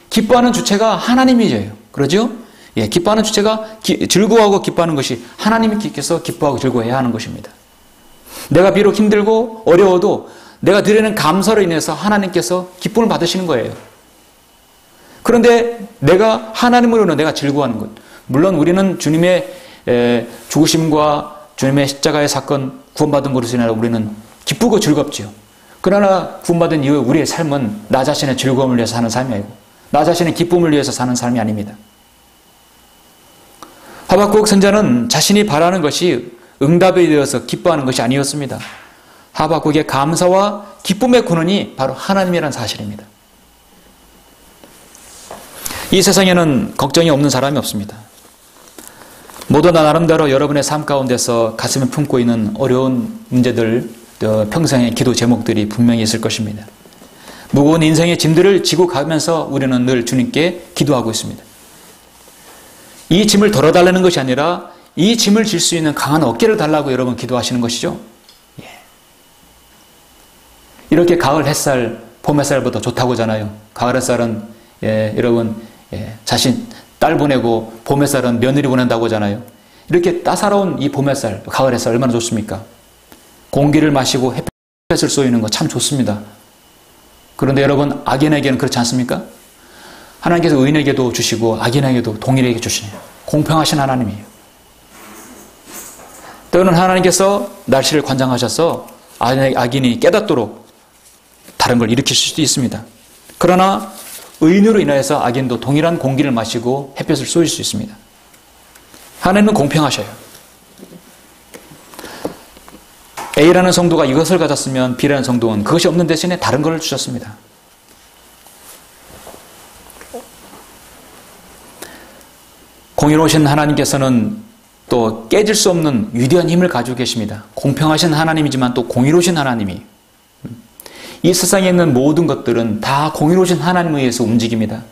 기뻐하는 주체가 하나님이죠. 그러죠? 예, 기뻐하는 주체가 즐거워하고 기뻐하는 것이 하나님께서 기뻐하고 즐거워해야 하는 것입니다. 내가 비록 힘들고 어려워도 내가 드리는 감사로 인해서 하나님께서 기쁨을 받으시는 거예요. 그런데 내가 하나님으로는 내가 즐거워하는 것. 물론 우리는 주님의 죽으심과 주님의 십자가의 사건 구원받은 것으로 인하여 우리는 기쁘고 즐겁지요. 그러나 구원받은 이후에 우리의 삶은 나 자신의 즐거움을 위해서 사는 삶이 아니고 나 자신의 기쁨을 위해서 사는 삶이 아닙니다. 하박국 선자는 자신이 바라는 것이 응답에 되어서 기뻐하는 것이 아니었습니다. 하박국의 감사와 기쁨의 근원이 바로 하나님이라는 사실입니다. 이 세상에는 걱정이 없는 사람이 없습니다. 모두 다 나름대로 여러분의 삶 가운데서 가슴에 품고 있는 어려운 문제들, 평생의 기도 제목들이 분명히 있을 것입니다. 무거운 인생의 짐들을 지고 가면서 우리는 늘 주님께 기도하고 있습니다. 이 짐을 덜어달라는 것이 아니라 이 짐을 질 수 있는 강한 어깨를 달라고 여러분 기도하시는 것이죠. 예. 이렇게 가을 햇살, 봄 햇살보다 좋다고 하잖아요. 가을 햇살은 여러분 자신 딸 보내고 봄 햇살은 며느리 보낸다고 하잖아요. 이렇게 따사로운 이 봄 햇살, 가을 햇살 얼마나 좋습니까? 공기를 마시고 햇볕을 쏘이는 거 참 좋습니다. 그런데 여러분 악인에게는 그렇지 않습니까? 하나님께서 의인에게도 주시고 악인에게도 동일하게 주시네요. 공평하신 하나님이에요. 때로는 하나님께서 날씨를 관장하셔서 악인이 깨닫도록 다른 걸 일으키실 수도 있습니다. 그러나 의인으로 인하여서 악인도 동일한 공기를 마시고 햇볕을 쏘일 수 있습니다. 하나님은 공평하셔요. A라는 성도가 이것을 가졌으면 B라는 성도는 그것이 없는 대신에 다른 걸 주셨습니다. 공의로우신 하나님께서는 또 깨질 수 없는 위대한 힘을 가지고 계십니다. 공평하신 하나님이지만 또 공의로우신 하나님이. 이 세상에 있는 모든 것들은 다 공의로우신 하나님에 의해서 움직입니다.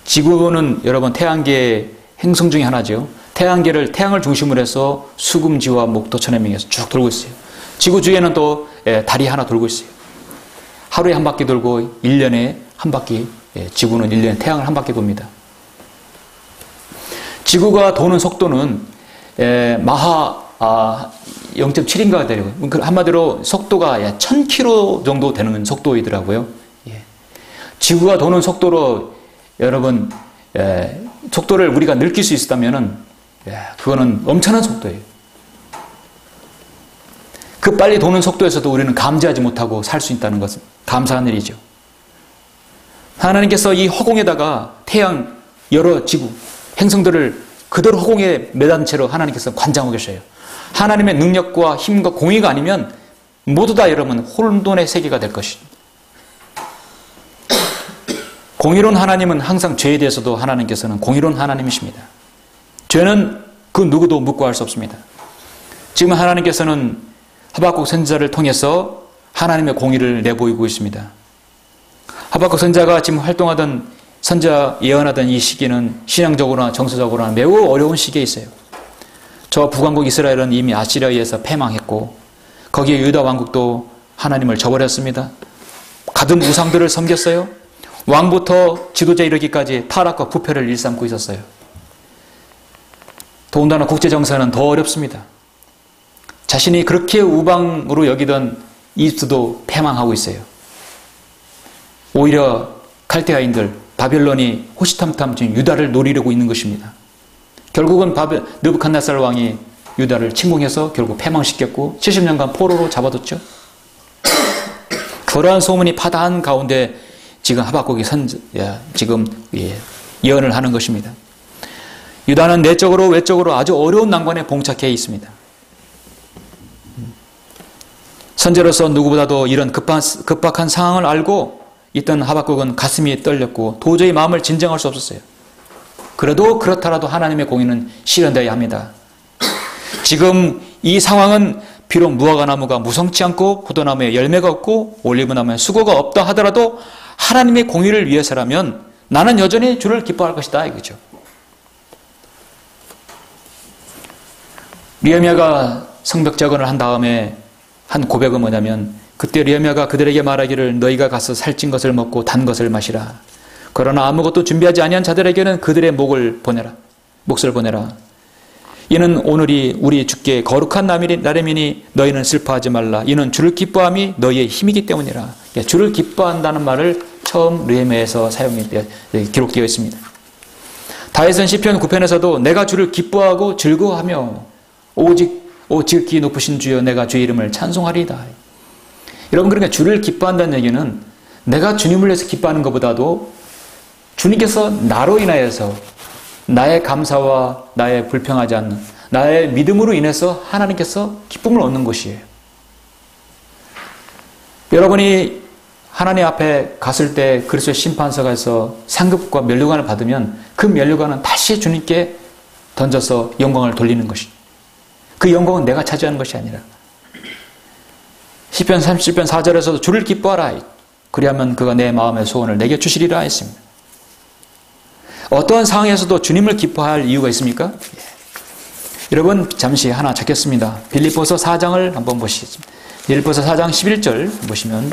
지구는 여러분 태양계의 행성 중에 하나죠. 태양계를 태양을 중심으로 해서 수금지와 목토천의 명에서 쭉 돌고 있어요. 지구 주위에는 또 달이 하나 돌고 있어요. 하루에 한 바퀴 돌고 1년에 한 바퀴, 지구는 1년에 태양을 한 바퀴 돕니다. 지구가 도는 속도는 마하 0.7인가가 되고 한마디로 속도가 1000km 정도 되는 속도이더라고요. 지구가 도는 속도로 여러분 속도를 우리가 느낄 수 있었다면은 그거는 엄청난 속도예요. 그 빨리 도는 속도에서도 우리는 감지하지 못하고 살 수 있다는 것은 감사한 일이죠. 하나님께서 이 허공에다가 태양, 여러 지구, 행성들을 그대로 허공에 매단 채로 하나님께서 관장하고 계셔요. 하나님의 능력과 힘과 공의가 아니면 모두 다 여러분 혼돈의 세계가 될 것입니다. 공의로운 하나님은 항상 죄에 대해서도 하나님께서는 공의로운 하나님이십니다. 죄는 그 누구도 묵과할 수 없습니다. 지금 하나님께서는 하박국 선지자를 통해서 하나님의 공의를 내보이고 있습니다. 하박국 선지자가 지금 활동하던 선지자 예언하던 이 시기는 신앙적으로나 정서적으로나 매우 어려운 시기에 있어요. 저 북왕국 이스라엘은 이미 아시리아에 의해서 패망했고 거기에 유다 왕국도 하나님을 저버렸습니다. 가든 우상들을 섬겼어요. 왕부터 지도자에 이르기까지 타락과 부패를 일삼고 있었어요. 더군다나 국제정세는 더 어렵습니다. 자신이 그렇게 우방으로 여기던 이집트도 패망하고 있어요. 오히려 칼데아인들, 바벨론이 호시탐탐 지금 유다를 노리려고 있는 것입니다. 결국은 느부갓네살 왕이 유다를 침공해서 결국 패망시켰고 70년간 포로로 잡아뒀죠. 그러한 소문이 파다한 가운데 지금 하박국이 지금 예언을 하는 것입니다. 유다는 내적으로 외적으로 아주 어려운 난관에 봉착해 있습니다. 선제로서 누구보다도 이런 급박한 상황을 알고 있던 하박국은 가슴이 떨렸고 도저히 마음을 진정할 수 없었어요. 그래도 그렇더라도 하나님의 공의는 실현되어야 합니다. 지금 이 상황은 비록 무화과나무가 무성치 않고 포도나무에 열매가 없고 올리브나무에 수고가 없다 하더라도 하나님의 공의를 위해서라면 나는 여전히 주를 기뻐할 것이다 이거죠. 느헤미야가 성벽 재건을 한 다음에 한 고백은 뭐냐면 그때 느헤미야가 그들에게 말하기를 너희가 가서 살찐 것을 먹고 단 것을 마시라. 그러나 아무것도 준비하지 아니한 자들에게는 그들의 몫을 보내라. 이는 오늘이 우리 주께 거룩한 날임이니 너희는 슬퍼하지 말라. 이는 주를 기뻐함이 너희의 힘이기 때문이라. 주를 기뻐한다는 말을 처음 느헤미야에서 기록되어 있습니다. 다윗은 시편 9편에서도 내가 주를 기뻐하고 즐거워하며 오직 지극히 높으신 주여 내가 주의 이름을 찬송하리이다. 여러분, 그러니까 주를 기뻐한다는 얘기는 내가 주님을 위해서 기뻐하는 것보다도 주님께서 나로 인하여서 나의 감사와 나의 불평하지 않는 나의 믿음으로 인해서 하나님께서 기쁨을 얻는 것이에요. 여러분이 하나님 앞에 갔을 때 그리스도의 심판서가에서 상급과 면류관을 받으면 그 면류관은 다시 주님께 던져서 영광을 돌리는 것이죠. 그 영광은 내가 차지하는 것이 아니라 시편 37편 4절에서도 주를 기뻐하라. 그리하면 그가 내 마음의 소원을 내게 주시리라 했습니다. 어떠한 상황에서도 주님을 기뻐할 이유가 있습니까? 여러분 잠시 하나 찾겠습니다. 빌립보서 4장을 한번 보시겠습니다. 빌립보서 4장 11절 보시면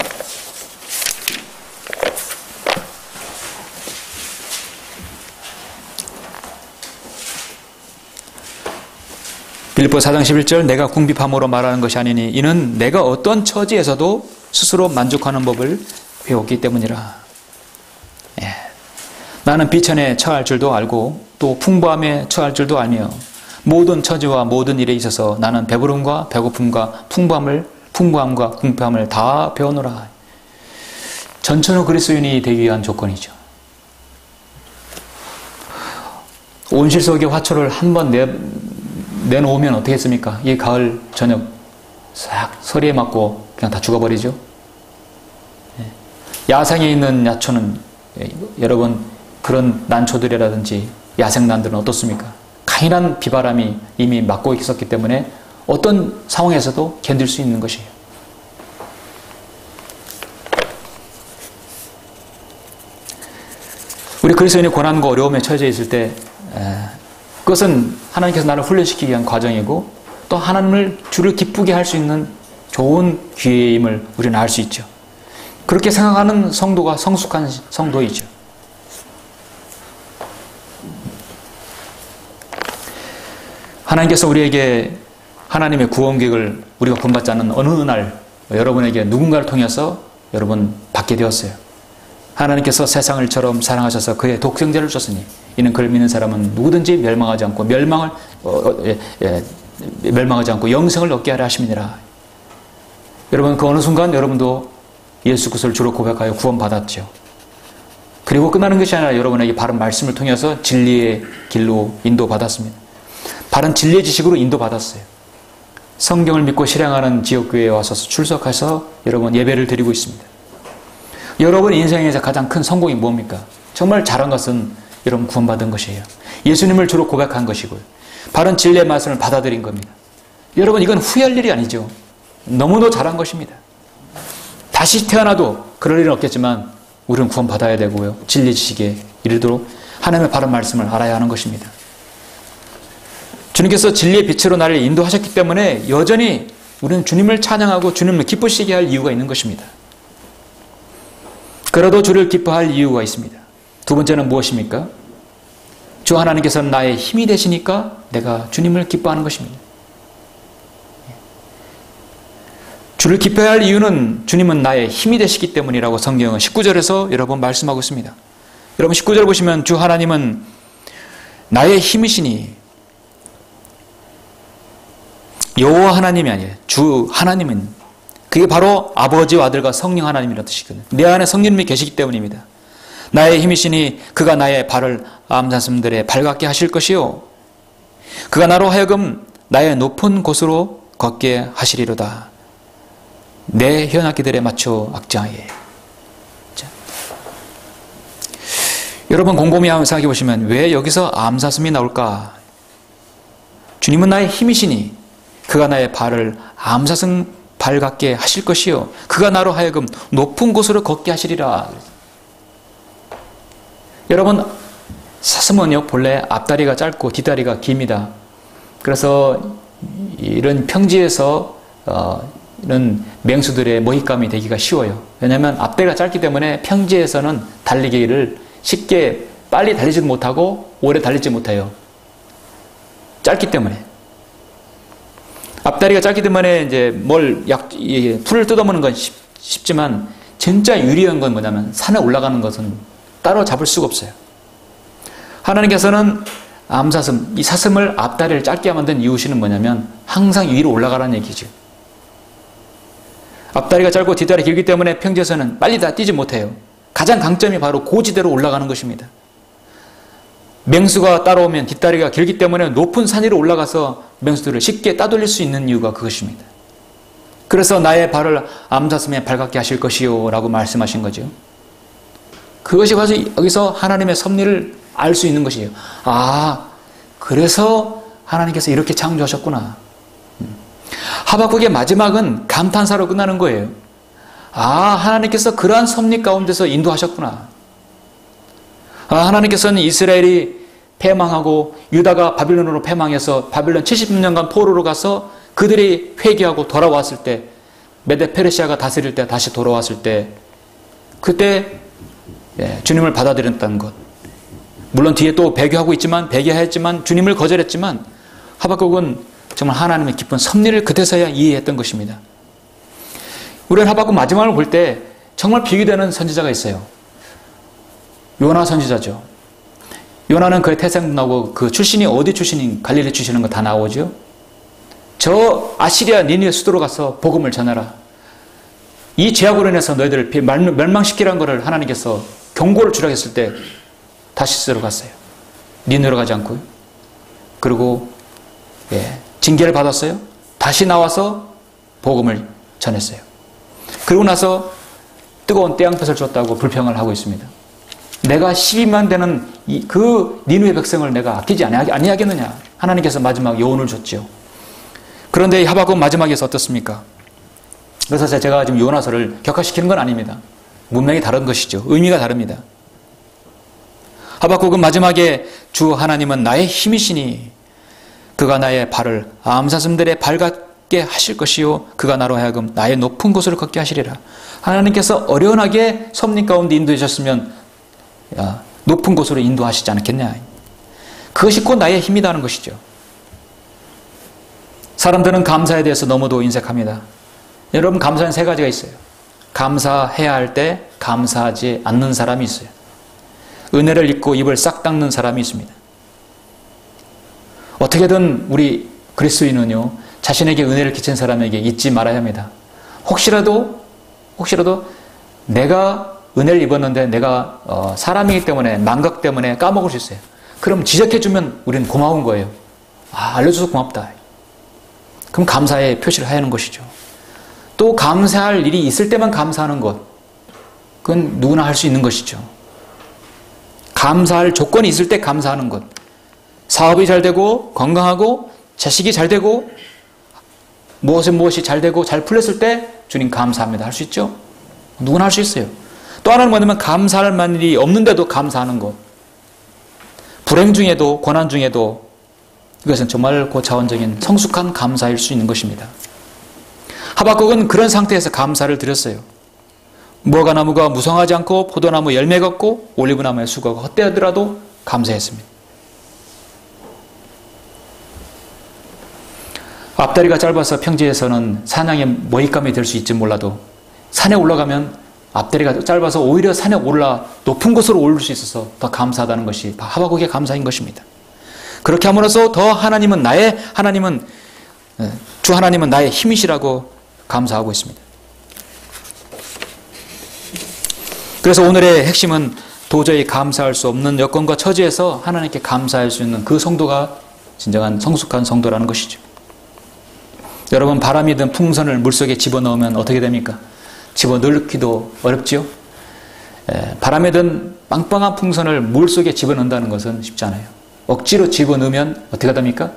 빌립보 4장 11절 내가 궁핍함으로 말하는 것이 아니니 이는 내가 어떤 처지에서도 스스로 만족하는 법을 배웠기 때문이라. 나는 비천에 처할 줄도 알고 또 풍부함에 처할 줄도 알며 모든 처지와 모든 일에 있어서 나는 배부름과 배고픔과 풍부함과 궁핍함을 다 배우노라. 전천후 그리스도인이 되기 위한 조건이죠. 온실 속의 화초를 한번 내놓으면 어떻게 했습니까? 이 가을 저녁 싹 서리에 맞고 그냥 다 죽어버리죠. 야생에 있는 야초는 여러분 그런 난초들이라든지 야생난들은 어떻습니까? 강인한 비바람이 이미 맞고 있었기 때문에 어떤 상황에서도 견딜 수 있는 것이에요. 우리 그리스도인이 고난과 어려움에 처해져 있을 때 그것은 하나님께서 나를 훈련시키기 위한 과정이고 또 하나님을 주를 기쁘게 할 수 있는 좋은 기회임을 우리는 알 수 있죠. 그렇게 생각하는 성도가 성숙한 성도이죠. 하나님께서 우리에게 하나님의 구원 계획을 우리가 본받지 않는 어느 날 여러분에게 누군가를 통해서 여러분 받게 되었어요. 하나님께서 세상을처럼 사랑하셔서 그의 독생자를 주셨으니 이는 그를 믿는 사람은 누구든지 멸망하지 않고 멸망하지 않고 영생을 얻게 하려 하심이니라. 여러분 그 어느 순간 여러분도 예수 그리스도를 주로 고백하여 구원받았죠. 그리고 끝나는 것이 아니라 여러분에게 바른 말씀을 통해서 진리의 길로 인도받았습니다. 바른 진리의 지식으로 인도받았어요. 성경을 믿고 실행하는 지역교회에 와서 출석해서 여러분 예배를 드리고 있습니다. 여러분 인생에서 가장 큰 성공이 뭡니까? 정말 잘한 것은 여러분 구원받은 것이에요. 예수님을 주로 고백한 것이고요. 바른 진리의 말씀을 받아들인 겁니다. 여러분 이건 후회할 일이 아니죠. 너무도 잘한 것입니다. 다시 태어나도 그럴 일은 없겠지만 우리는 구원받아야 되고요. 진리 지식에 이르도록 하나님의 바른 말씀을 알아야 하는 것입니다. 주님께서 진리의 빛으로 나를 인도하셨기 때문에 여전히 우리는 주님을 찬양하고 주님을 기쁘시게 할 이유가 있는 것입니다. 그래도 주를 기뻐할 이유가 있습니다. 두 번째는 무엇입니까? 주 하나님께서는 나의 힘이 되시니까 내가 주님을 기뻐하는 것입니다. 주를 기뻐해야 할 이유는 주님은 나의 힘이 되시기 때문이라고 성경은 19절에서 여러 번 말씀하고 있습니다. 여러분 19절 보시면 주 하나님은 나의 힘이시니, 여호와 하나님이 아니에요. 주 하나님은, 그게 바로 아버지와 아들과 성령 하나님이라는 뜻이거든요. 내 안에 성령님이 계시기 때문입니다. 나의 힘이시니 그가 나의 발을 암사슴들의 발같게 하실 것이요, 그가 나로 하여금 나의 높은 곳으로 걷게 하시리로다. 내 현악기들에 맞춰 악장하게. 여러분 곰곰이 한번 생각해 보시면 왜 여기서 암사슴이 나올까? 주님은 나의 힘이시니 그가 나의 발을 암사슴 발 같게 하실 것이요, 그가 나로 하여금 높은 곳으로 걷게 하시리라. 여러분 사슴은요 본래 앞다리가 짧고 뒷다리가 깁니다. 그래서 이런 평지에서 이런 맹수들의 먹잇감이 되기가 쉬워요. 왜냐하면 앞다리가 짧기 때문에 평지에서는 달리기를 쉽게 빨리 달리지도 못하고 오래 달리지 못해요. 짧기 때문에. 앞다리가 짧기 때문에 이제 풀을 뜯어먹는 건 쉽지만 진짜 유리한 건 뭐냐면 산에 올라가는 것은 따로 잡을 수가 없어요. 하나님께서는 암사슴, 이 사슴을 앞다리를 짧게 만든 이유는 뭐냐면 항상 위로 올라가라는 얘기죠. 앞다리가 짧고 뒷다리가 길기 때문에 평지에서는 빨리 다 뛰지 못해요. 가장 강점이 바로 고지대로 올라가는 것입니다. 맹수가 따라오면 뒷다리가 길기 때문에 높은 산 위로 올라가서 맹수들을 쉽게 따돌릴 수 있는 이유가 그것입니다. 그래서 나의 발을 암사슴에 발같게 하실 것이요 라고 말씀하신 거죠. 그것이 바로 여기서 하나님의 섭리를 알 수 있는 것이에요. 아, 그래서 하나님께서 이렇게 창조하셨구나. 하박국의 마지막은 감탄사로 끝나는 거예요. 아, 하나님께서 그러한 섭리 가운데서 인도하셨구나. 아, 하나님께서는 이스라엘이 패망하고 유다가 바빌론으로 패망해서 바빌론 70년간 포로로 가서 그들이 회개하고 돌아왔을 때, 메데 페르시아가 다스릴 때 다시 돌아왔을 때, 그때 주님을 받아들였다는 것. 물론 뒤에 또 배교했지만 주님을 거절했지만 하박국은 정말 하나님의 깊은 섭리를 그때서야 이해했던 것입니다. 우리는 하박국 마지막을 볼 때 정말 비교되는 선지자가 있어요. 요나 선지자죠. 요나는 그의 태생도 나오고 그 출신이 어디 출신인 갈릴리 출신인 거 다 나오죠. 저 아시리아 니느웨 수도로 가서 복음을 전하라. 이 죄악으로 인해서 너희들을 멸망시키라는 것을 하나님께서 경고를 주라했을 때 다시스로 갔어요. 니느웨로 가지 않고요. 그리고 징계를 받았어요. 다시 나와서 복음을 전했어요. 그리고 나서 뜨거운 태양볕을 줬다고 불평을 하고 있습니다. 내가 12만 되는 그 니느웨 백성을 내가 아끼지 아니하겠느냐. 하나님께서 마지막 여운을 줬죠. 그런데 이 하박국 마지막에서 어떻습니까? 그래서 제가 지금 요나서를 격화시키는 건 아닙니다. 문명이 다른 것이죠. 의미가 다릅니다. 하박국은 마지막에 주 하나님은 나의 힘이시니 그가 나의 발을 암사슴들의 발 같게 하실 것이요, 그가 나로 하여금 나의 높은 곳으로 걷게 하시리라. 하나님께서 어련하게 섭리 가운데 인도해 주셨으면 높은 곳으로 인도하시지 않겠냐. 그것이 곧 나의 힘이라는 것이죠. 사람들은 감사에 대해서 너무도 인색합니다. 여러분, 감사는 세 가지가 있어요. 감사해야 할 때 감사하지 않는 사람이 있어요. 은혜를 잊고 입을 싹 닦는 사람이 있습니다. 어떻게든 우리 그리스도인은요, 자신에게 은혜를 끼친 사람에게 잊지 말아야 합니다. 혹시라도 내가 은혜를 입었는데 내가 사람이기 때문에, 망각 때문에 까먹을 수 있어요. 그럼 지적해주면 우리는 고마운 거예요. 아, 알려줘서 고맙다. 그럼 감사의 표시를 해야 하는 것이죠. 또 감사할 일이 있을 때만 감사하는 것, 그건 누구나 할 수 있는 것이죠. 감사할 조건이 있을 때 감사하는 것. 사업이 잘 되고 건강하고 자식이 잘 되고 무엇이 잘 되고 잘 풀렸을 때 주님 감사합니다 할 수 있죠. 누구나 할 수 있어요. 또 하나는 뭐냐면 감사할 만한 일이 없는데도 감사하는 것. 불행 중에도 고난 중에도 이것은 정말 고차원적인 성숙한 감사일 수 있는 것입니다. 하박국은 그런 상태에서 감사를 드렸어요. 무화과나무가 무성하지 않고 포도나무 열매가 없고 올리브나무의 수고가 헛되더라도 감사했습니다. 앞다리가 짧아서 평지에서는 사냥의 먹잇감이 될 수 있지 몰라도 산에 올라가면 앞다리가 짧아서 오히려 산에 올라 높은 곳으로 오를 수 있어서 더 감사하다는 것이 하박국의 감사인 것입니다. 그렇게 함으로써 더 주 하나님은 나의 힘이시라고 감사하고 있습니다. 그래서 오늘의 핵심은 도저히 감사할 수 없는 여건과 처지에서 하나님께 감사할 수 있는 그 성도가 진정한 성숙한 성도라는 것이죠. 여러분, 바람이든 풍선을 물속에 집어넣으면 어떻게 됩니까? 집어넣기도 어렵지요? 바람이든 빵빵한 풍선을 물속에 집어넣는다는 것은 쉽지 않아요. 억지로 집어넣으면 어떻게 됩니까?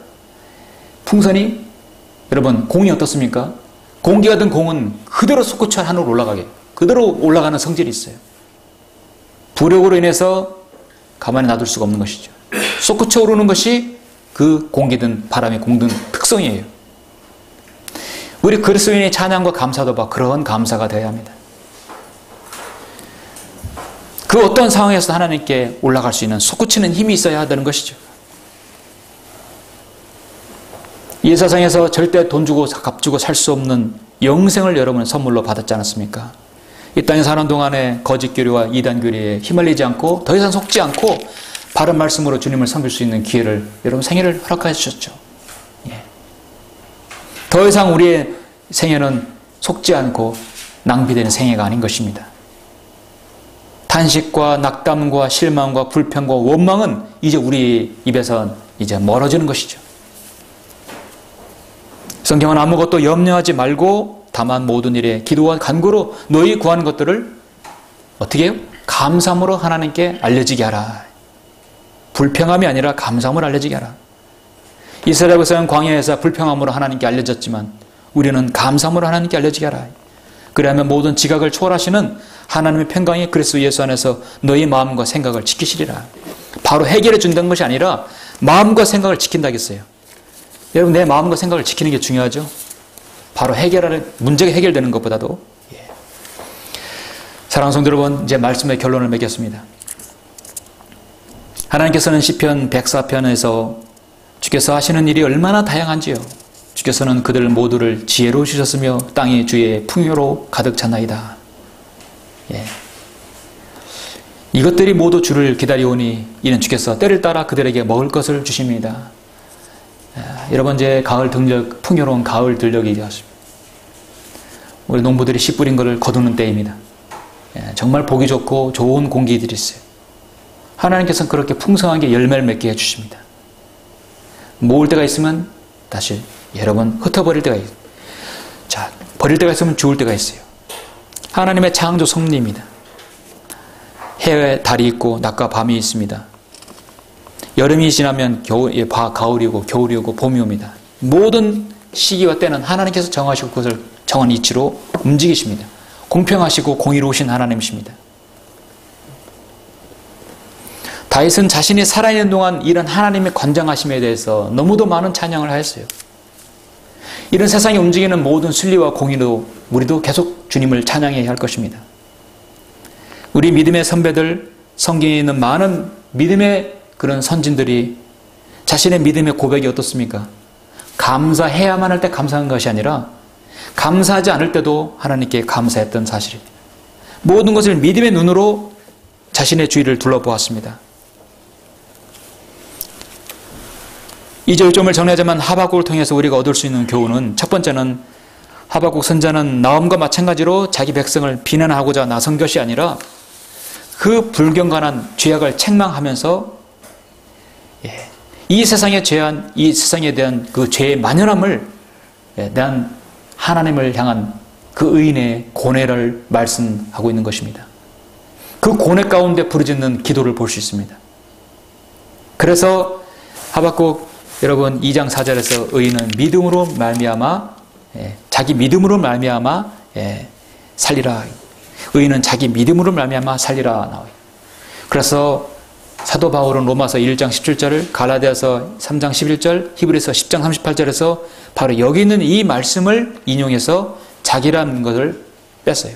풍선이, 여러분, 공이 어떻습니까? 공기가 든 공은 그대로 솟구쳐 하늘로 올라가게, 그대로 올라가는 성질이 있어요. 부력으로 인해서 가만히 놔둘 수가 없는 것이죠. 솟구쳐 오르는 것이 그 공기든 바람의 공든 특성이에요. 우리 그리스도인의 찬양과 감사도 그런 감사가 되어야 합니다. 그 어떤 상황에서 하나님께 올라갈 수 있는 솟구치는 힘이 있어야 하는 것이죠. 이 세상에서 절대 돈 주고 값 주고 살 수 없는 영생을 여러분 선물로 받았지 않았습니까? 이 땅에 사는 동안에 거짓 교리와 이단 교리에 휘말리지 않고 더 이상 속지 않고 바른 말씀으로 주님을 섬길 수 있는 기회를 여러분 생애를 허락해 주셨죠. 더 이상 우리의 생애는 속지 않고 낭비되는 생애가 아닌 것입니다. 탄식과 낙담과 실망과 불평과 원망은 이제 우리 입에서 이제 멀어지는 것이죠. 성경은 아무것도 염려하지 말고 다만 모든 일에 기도와 간구로 너희 구하는 것들을 어떻게 해요? 감사함으로 하나님께 알려지게 하라. 불평함이 아니라 감사함으로 알려지게 하라. 이스라엘 백성은 광야에서 불평함으로 하나님께 알려졌지만 우리는 감사함으로 하나님께 알려지게 하라. 그리하면 모든 지각을 초월하시는 하나님의 평강이 그리스도 예수 안에서 너희 마음과 생각을 지키시리라. 바로 해결해 준다는 것이 아니라 마음과 생각을 지킨다고 했어요. 여러분, 내 마음과 생각을 지키는 게 중요하죠. 바로 문제가 해결되는 것보다도. 사랑하는 성도 여러분, 이제 말씀의 결론을 맺겠습니다. 하나님께서는 시편 104편에서 주께서 하시는 일이 얼마나 다양한지요. 주께서는 그들 모두를 지혜로 주셨으며 땅이 주의 풍요로 가득 찼나이다. 이것들이 모두 주를 기다리오니 이는 주께서 때를 따라 그들에게 먹을 것을 주십니다. 여러분, 이제 가을 들녘, 풍요로운 가을 들녘이 되었습니다. 우리 농부들이 씨 뿌린 것을 거두는 때입니다. 정말 보기 좋고 좋은 공기들이 있어요. 하나님께서는 그렇게 풍성하게 열매를 맺게 해주십니다. 모을 때가 있으면 다시 여러분 흩어버릴 때가 있어요. 자, 버릴 때가 있으면 죽을 때가 있어요. 하나님의 창조 섭리입니다. 해에 달이 있고 낮과 밤이 있습니다. 여름이 지나면 가을이 오고 겨울이 오고 봄이 옵니다. 모든 시기와 때는 하나님께서 정하시고 그것을 정한 이치로 움직이십니다. 공평하시고 공의로우신 하나님이십니다. 다윗은 자신이 살아있는 동안 이런 하나님의 관장하심에 대해서 너무도 많은 찬양을 하였어요. 이런 세상에 움직이는 모든 순리와 공의로 우리도 계속 주님을 찬양해야 할 것입니다. 우리 믿음의 선배들, 성경에 있는 많은 믿음의 그런 선진들이 자신의 믿음의 고백이 어떻습니까? 감사해야만 할 때 감사한 것이 아니라 감사하지 않을 때도 하나님께 감사했던 사실입니다. 모든 것을 믿음의 눈으로 자신의 주위를 둘러보았습니다. 이제 요점을 정리하자면 하박국을 통해서 우리가 얻을 수 있는 교훈은, 첫 번째는 하박국 선자는 나홈과 마찬가지로 자기 백성을 비난하고자 나선 것이 아니라 그 불경건한 죄악을 책망하면서 이 세상의 죄한, 이 세상에 대한 그 죄의 만연함을 대한 하나님을 향한 그 의인의 고뇌를 말씀하고 있는 것입니다. 그 고뇌 가운데 부르짖는 기도를 볼 수 있습니다. 그래서 하박국 여러분 2장 4절에서 의인은 믿음으로 말미암아 자기 믿음으로 말미암아 살리라. 의인은 자기 믿음으로 말미암아 살리라 나와요. 그래서 사도 바울은 로마서 1장 17절을, 갈라디아서 3장 11절, 히브리서 10장 38절에서 바로 여기 있는 이 말씀을 인용해서 자기라는 것을 뺐어요.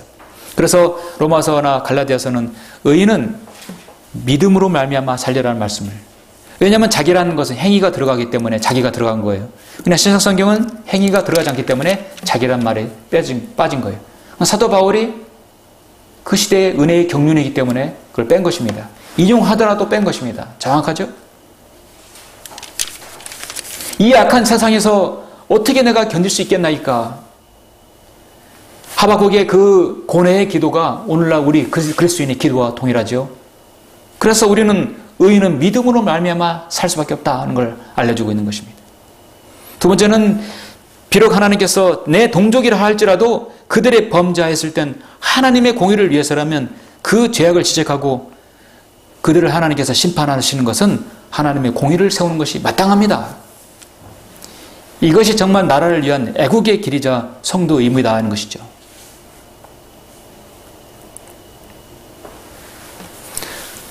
그래서 로마서나 갈라디아서는 의인은 믿음으로 말미암아 살리라는 말씀을, 왜냐하면 자기라는 것은 행위가 들어가기 때문에 자기가 들어간 거예요. 그냥 신약성경은 행위가 들어가지 않기 때문에 자기란 말이 빠진 거예요. 사도 바울이 그 시대의 은혜의 경륜이기 때문에 그걸 뺀 것입니다. 인용하더라도 뺀 것입니다. 정확하죠? 이 악한 세상에서 어떻게 내가 견딜 수 있겠나이까? 하박국의 그 고뇌의 기도가 오늘날 우리 그리스도인의 기도와 동일하죠. 그래서 우리는 의인은 믿음으로 말미암아 살 수밖에 없다는 걸 알려주고 있는 것입니다. 두 번째는 비록 하나님께서 내 동족이라 할지라도 그들의 범죄하였을 땐 하나님의 공의를 위해서라면 그 죄악을 지적하고 그들을 하나님께서 심판하시는 것은 하나님의 공의를 세우는 것이 마땅합니다. 이것이 정말 나라를 위한 애국의 길이자 성도 의무이다 하는 것이죠.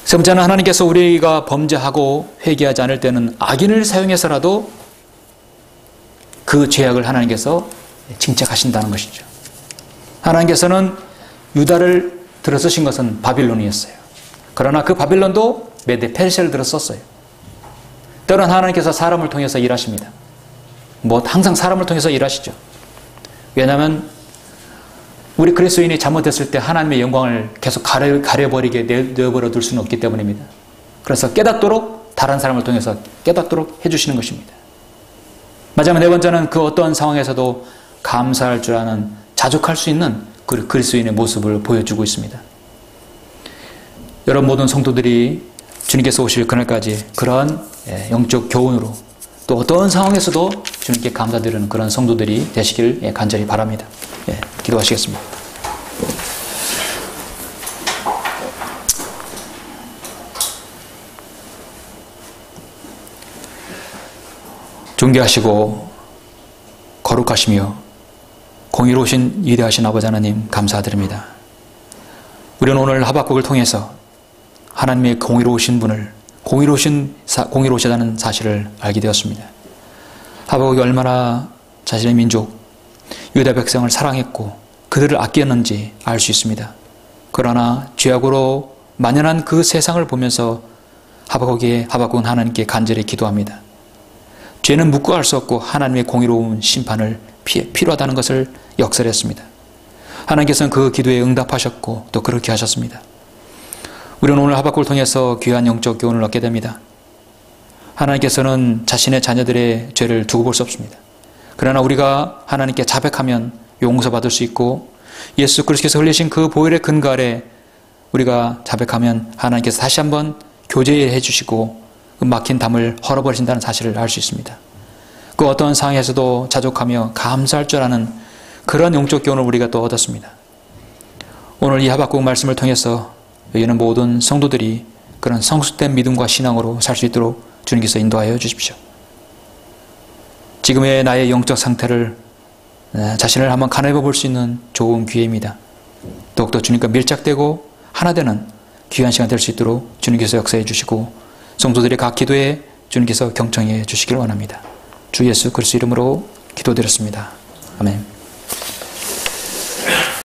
세 번째는 하나님께서 우리가 범죄하고 회개하지 않을 때는 악인을 사용해서라도 그 죄악을 하나님께서 징책하신다는 것이죠. 하나님께서는 유다를 들어서신 것은 바빌론이었어요. 그러나 그 바빌론도 메데 페르시아를 들어섰어요. 때로는 하나님께서 사람을 통해서 일하십니다. 항상 사람을 통해서 일하시죠. 왜냐하면 우리 그리스도인이 잘못했을 때 하나님의 영광을 계속 가려버리게 내버려 둘 수는 없기 때문입니다. 그래서 깨닫도록 다른 사람을 통해서 깨닫도록 해주시는 것입니다. 마지막 네 번째는 그 어떤 상황에서도 감사할 줄 아는 자족할 수 있는 그리스도인의 모습을 보여주고 있습니다. 여러분 모든 성도들이 주님께서 오실 그날까지 그런 영적 교훈으로 또 어떤 상황에서도 주님께 감사드리는 그런 성도들이 되시길 간절히 바랍니다. 기도하시겠습니다. 존귀하시고 거룩하시며 공의로우신 위대하신 아버지 하나님 감사드립니다. 우리는 오늘 하박국을 통해서 하나님의 공의로우신 분을 공의로우시다는 사실을 알게 되었습니다. 하박국이 얼마나 자신의 민족 유다 백성을 사랑했고 그들을 아꼈는지 알 수 있습니다. 그러나 죄악으로 만연한 그 세상을 보면서 하박국은 하나님께 간절히 기도합니다. 죄는 묻고 알 수 없고 하나님의 공의로운 심판을 필요하다는 것을 역설했습니다. 하나님께서는 그 기도에 응답하셨고 또 그렇게 하셨습니다. 우리는 오늘 하박국을 통해서 귀한 영적 교훈을 얻게 됩니다. 하나님께서는 자신의 자녀들의 죄를 두고 볼 수 없습니다. 그러나 우리가 하나님께 자백하면 용서받을 수 있고 예수 그리스도께서 흘리신 그 보혈의 근거 아래 우리가 자백하면 하나님께서 다시 한번 교제해 주시고 그 막힌 담을 헐어버리신다는 사실을 알 수 있습니다. 그 어떤 상황에서도 자족하며 감사할 줄 아는 그런 영적 교훈을 우리가 또 얻었습니다. 오늘 이 하박국 말씀을 통해서 여기는 모든 성도들이 그런 성숙된 믿음과 신앙으로 살 수 있도록 주님께서 인도하여 주십시오. 지금의 나의 영적 상태를 자신을 한번 가늠해 볼 수 있는 좋은 기회입니다. 더욱더 주님과 밀착되고 하나 되는 귀한 시간 될 수 있도록 주님께서 역사해 주시고 성도들의 각 기도에 주님께서 경청해 주시기를 원합니다. 주 예수 그리스도 이름으로 기도드렸습니다. 아멘.